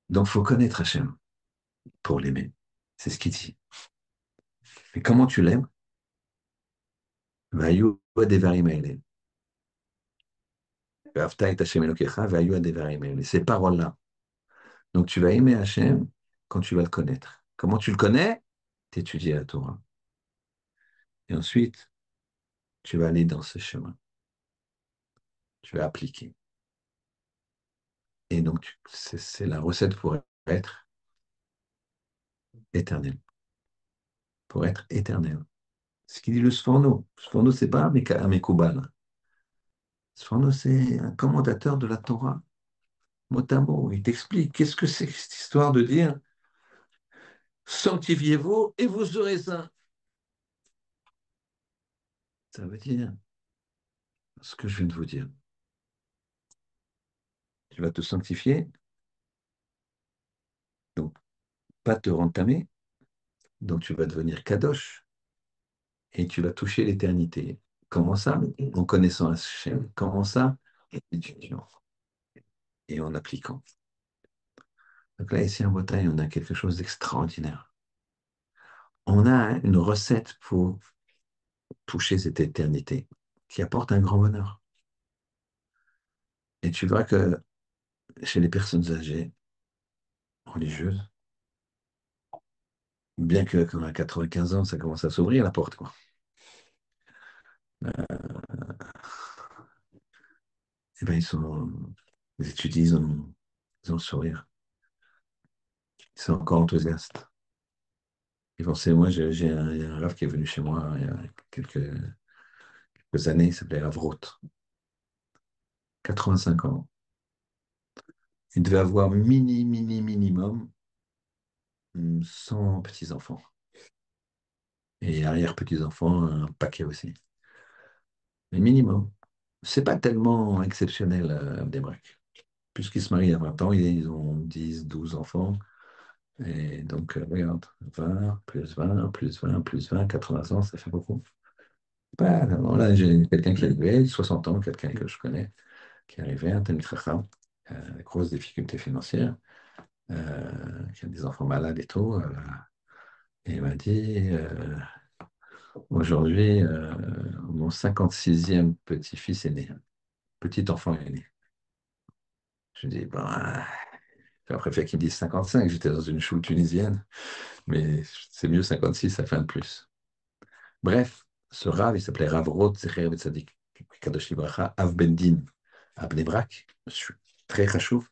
Donc, il faut connaître Hachem pour l'aimer. C'est ce qu'il dit. Et comment tu l'aimes? Vayu adevarim haele. Ve'afta et Hachem Elokecha, vayu adevarim haele. Ces paroles-là. Donc, tu vas aimer Hachem quand tu vas le connaître. Comment tu le connais? Tu étudies la Torah. Et ensuite, tu vas aller dans ce chemin. Tu vas appliquer. Et donc, c'est la recette pour être éternel. Pour être éternel. Ce qu'il dit le Sforno. Le Sforno, c'est pas un Mekoubal. Sforno, c'est un commentateur de la Torah. Mot à mot. Il t'explique qu'est-ce que c'est que cette histoire de dire sanctifiez-vous et vous serez saints. Ça veut dire ce que je viens de vous dire. Tu vas te sanctifier, donc pas te rentamer, donc tu vas devenir kadosh et tu vas toucher l'éternité. Comment ça? En connaissant Hachem. Comment ça? En étudiant et en appliquant. Donc là, ici en Bretagne, on a quelque chose d'extraordinaire. On a une recette pour toucher cette éternité qui apporte un grand bonheur. Et tu vois que chez les personnes âgées, religieuses, bien que quand on a 95 ans, ça commence à s'ouvrir la porte, quoi. Eh ben, ils étudient, ils ont le sourire. Ils sont encore enthousiastes. Ils vont, c'est moi, il y a un Rav qui est venu chez moi il y a quelques années, il s'appelait Rav Roth, 85 ans. Il devait avoir minimum 100 petits-enfants. Et arrière-petits-enfants, un paquet aussi. Mais minimum. C'est pas tellement exceptionnel, Abdelbrak. Puisqu'ils se marient à 20 ans, ils ont 10, 12 enfants. Et donc, regarde, 20 plus 20 plus 20 plus 20, 80 ans, ça fait beaucoup. Bah, alors là, j'ai quelqu'un qui est arrivé, 60 ans, quelqu'un que je connais, qui est arrivé, un Talmid Chacham, grosses difficultés financières, qui a des enfants malades et tout. Et il m'a dit, aujourd'hui, mon 56e petit-fils est né, petit enfant est né. Je dis, bon, j'ai préféré qu'il me dise 55, j'étais dans une choule tunisienne, mais c'est mieux 56, ça fait un de plus. Bref, ce Rav, il s'appelait Rav Roth Zecher Tzadik, Kadosh Libracha, Av Bendin, à Bnei Brak. Je suis très chachouf.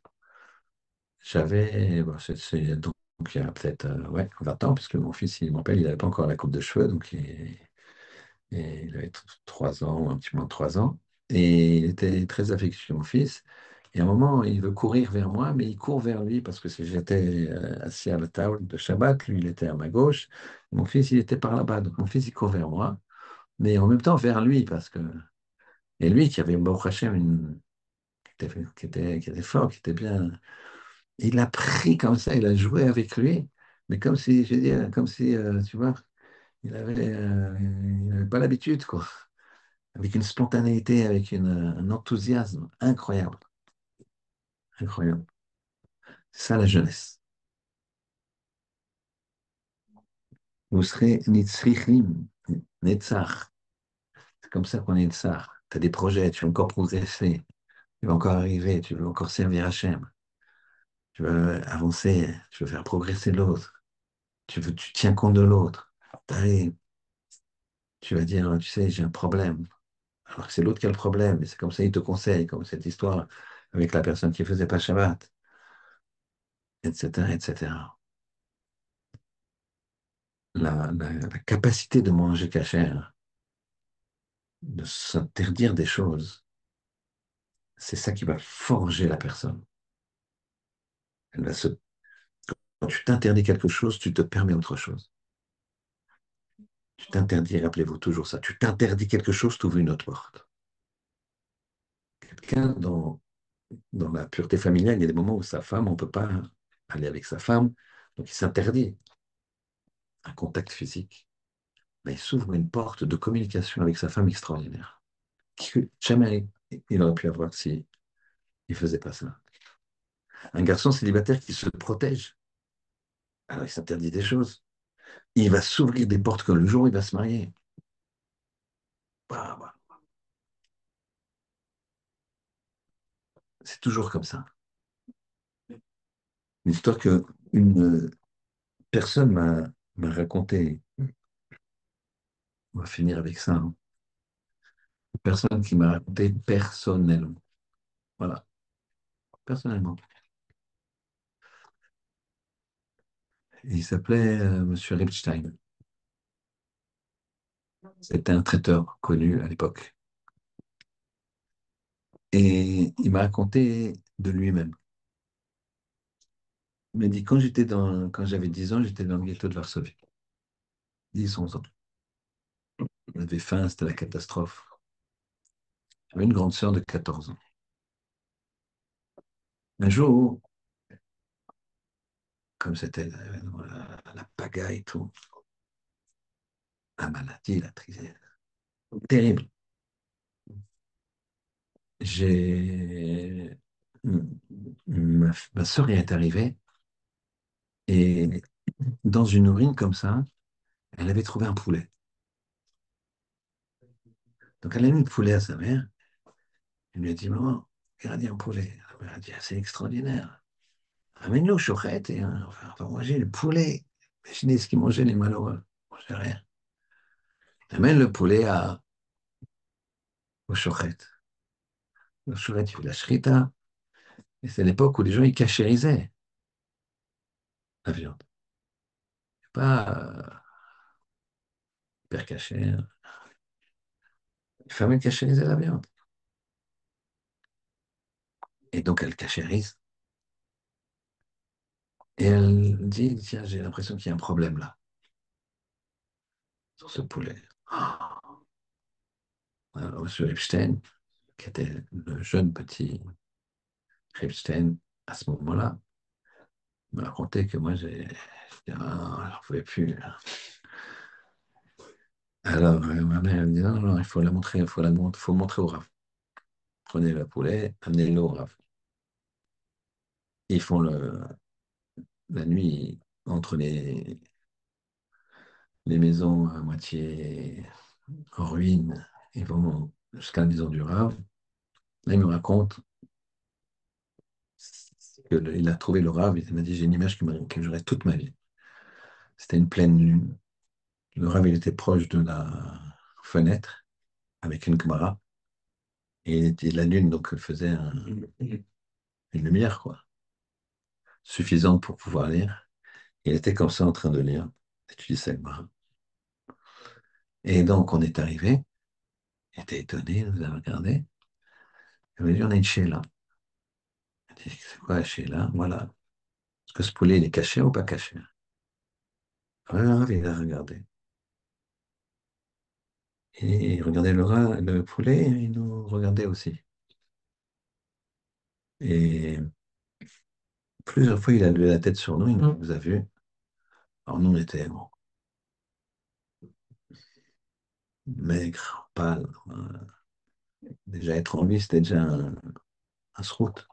J'avais, bon, donc il y a peut-être ouais, 20 ans, puisque mon fils, il m'appelle, il n'avait pas encore la coupe de cheveux, donc il avait 3 ans, ou un petit moins de 3 ans. Et il était très affectueux, mon fils. Et à un moment, il veut courir vers moi, mais il court vers lui parce que si j'étais assis à la table de Shabbat, lui, il était à ma gauche. Mon fils, il était par là-bas. Donc mon fils, il court vers moi, mais en même temps vers lui, parce que. Et lui, qui avait, Baruch Hashem, qui était fort, qui était bien. Il a pris comme ça, il a joué avec lui, mais comme si, je veux dire, comme si, tu vois, il avait pas l'habitude, quoi. Avec une spontanéité, avec un enthousiasme incroyable, incroyable. C'est ça la jeunesse. Vous serez Nitzrichim, Netzach. C'est comme ça qu'on est Netzach. Tu as des projets, tu veux encore progresser, tu veux encore arriver, tu veux encore servir Hachem, tu veux avancer, tu veux faire progresser l'autre, tu tiens compte de l'autre. T'arrives, tu vas dire, tu sais, j'ai un problème. Alors que c'est l'autre qui a le problème, et c'est comme ça, il te conseille, comme cette histoire avec la personne qui faisait pas Shabbat, etc., etc. La capacité de manger cachère, de s'interdire des choses, c'est ça qui va forger la personne. Elle va se... Quand tu t'interdis quelque chose, tu te permets autre chose. Tu t'interdis, rappelez-vous toujours ça, tu t'interdis quelque chose, tu ouvres une autre porte. Quelqu'un dans la pureté familiale, il y a des moments où sa femme, on ne peut pas aller avec sa femme, donc il s'interdit un contact physique. Mais il s'ouvre une porte de communication avec sa femme extraordinaire, que jamais il aurait pu avoir si il ne faisait pas ça. Un garçon célibataire qui se protège, alors il s'interdit des choses. Il va s'ouvrir des portes que le jour où il va se marier. Bah, bah, c'est toujours comme ça. Une histoire que une personne m'a raconté. On va finir avec ça, hein. Une personne qui m'a raconté personnellement. Voilà, personnellement. Il s'appelait Monsieur Ripstein. C'était un traiteur connu à l'époque. Et il m'a raconté de lui-même. Il m'a dit, quand j'avais 10 ans, j'étais dans le ghetto de Varsovie. 10, 11 ans. On avait faim, c'était la catastrophe. J'avais une grande sœur de 14 ans. Un jour, comme c'était la pagaille et tout, la maladie, la tristesse, terrible. J'ai... Ma sœur est arrivée et dans une urine comme ça, elle avait trouvé un poulet. Donc elle a mis le poulet à sa mère. Elle lui a dit, maman, regarde, il y a un poulet. La mère a dit, ah, c'est extraordinaire. Amène-le au chourette et on va manger le poulet. Imaginez ce qu'ils mangeaient les malheureux. Ils mangeaient rien. Amène le poulet au chourette. Le chourette, il fait la shrita. Et c'est l'époque où les gens, ils cachérisaient la viande. Pas hyper cachère. Les femmes, elles cachérisaient la viande. Et donc, elle cachérise. Et elle dit, tiens, j'ai l'impression qu'il y a un problème là, sur ce poulet. Ah. Alors, M. Epstein, qui était le jeune petit Epstein à ce moment-là, Il m'a raconté que moi, j'en pouvais plus. Alors, ma mère elle me dit, non, non, il faut la montrer, faut le montrer au Rav. Prenez le poulet, amenez-le au Rav. Ils font la nuit entre les maisons à moitié en ruine. Ils vont jusqu'à la maison du Rav. Là, il me raconte qu'il a trouvé le Rav. Il m'a dit, j'ai une image qui me reste toute ma vie. C'était une pleine lune. Le Rav, il était proche de la fenêtre avec une Gemara. Et la lune, donc, faisait une lumière, quoi, suffisante pour pouvoir lire. Il était comme ça en train de lire, étudier sa Gemara. Et donc, on est arrivé. Il était étonné, il nous a regardé. Il m'a dit, on a une Sheila. Il dit, c'est quoi la Sheila? Voilà. Est-ce que ce poulet, il est caché ou pas caché? Ouais, le Rav, il a regardé. Et il regardait le poulet, et il nous regardait aussi. Et plusieurs fois, il a levé la tête sur nous, il nous a vus. Alors nous, on était bon, maigres, pâles. Déjà être en vie, c'était déjà un srout.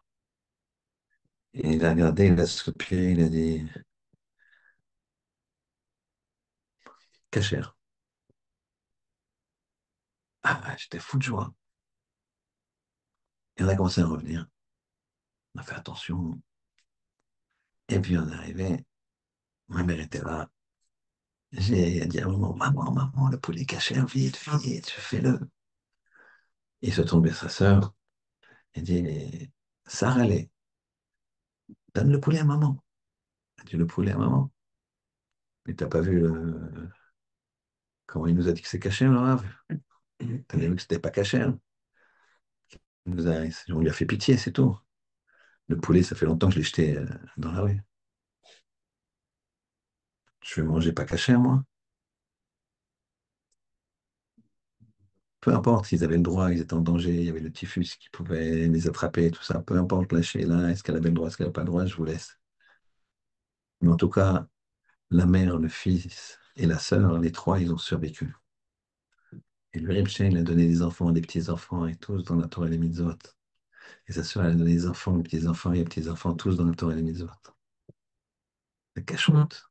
Et il a regardé, il a soupiré, il a dit cachère. Ah, j'étais fou de joie. Et on a commencé à revenir. On a fait attention. Et puis on est arrivé. Ma mère était là. J'ai dit à maman, maman, maman, le poulet cachère, vite, vite, fais-le. Il se tourne vers sa sœur et dit, Sarah, allez, donne le poulet à maman. Elle dit le poulet à maman. Mais t'as pas vu comment il nous a dit que c'est caché, le rave? T'as vu que c'était pas caché, hein. On lui a fait pitié, c'est tout. Le poulet, ça fait longtemps que je l'ai jeté dans la rue. Je vais manger pas caché, moi. Peu importe s'ils avaient le droit, ils étaient en danger, il y avait le typhus qui pouvait les attraper, tout ça. Peu importe, lâchez là, est-ce qu'elle avait le droit, est-ce qu'elle n'a pas le droit, je vous laisse. Mais en tout cas, la mère, le fils et la sœur, les trois, ils ont survécu. Et le Rebbeinu, il a donné des enfants, des petits-enfants, et tous dans la Torah et les mitzvot. Et sa sœur, elle a donné des enfants, des petits-enfants et des petits-enfants, tous dans la Torah et les mitzvot. La cacheroute.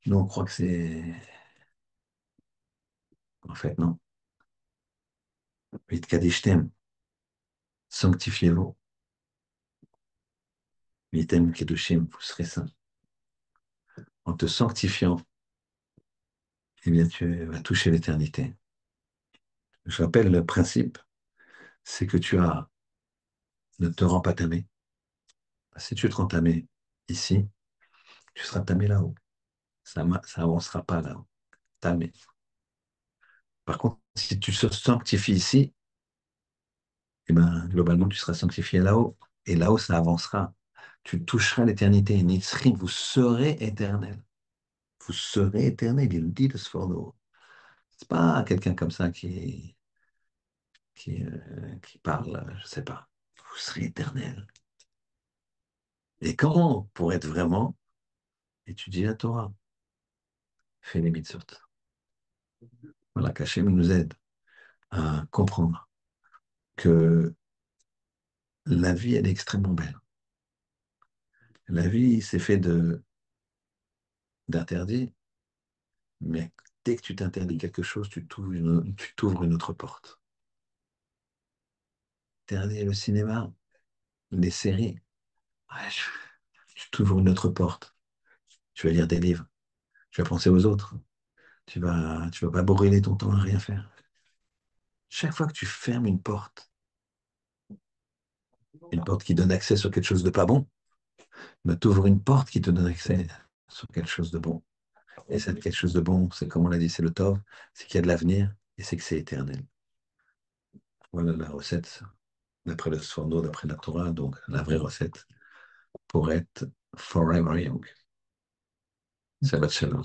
Nous, on croit que c'est. En fait, non. Vite kadishtem, sanctifiez-vous. Vitem kedushim, vous serez saints. En te sanctifiant, eh bien, tu vas toucher l'éternité. Je rappelle le principe, c'est que ne te rends pas tamé. Si tu te rends tamé ici, tu seras tamé là-haut. Ça avancera pas là-haut. Tamé. Par contre, si tu se sanctifies ici, eh ben, globalement, tu seras sanctifié là-haut. Et là-haut, ça avancera. Tu toucheras l'éternité. Nitzrim, vous serez éternel. Vous serez éternel. Il le dit de Sforno. C'est pas quelqu'un comme ça qui parle, je sais pas. Vous serez éternel. Et comment, pour être vraiment, étudier la Torah, faire les mitzvot. Voilà, qu'Hachem nous aide à comprendre que la vie, elle est extrêmement belle. La vie, c'est fait d'interdits, mais dès que tu t'interdis quelque chose, tu t'ouvres une autre porte. Interdire le cinéma, les séries, ouais, tu t'ouvres une autre porte. Tu vas lire des livres, tu vas penser aux autres, tu vas pas brûler ton temps à rien faire. Chaque fois que tu fermes une porte qui donne accès sur quelque chose de pas bon, bah, tu ouvres une porte qui te donne accès sur quelque chose de bon. Et c'est quelque chose de bon, c'est comme on l'a dit, c'est le Tov, c'est qu'il y a de l'avenir et c'est que c'est éternel. Voilà la recette, d'après le Sforno, d'après la Torah, donc la vraie recette pour être forever young. Shabbat shalom.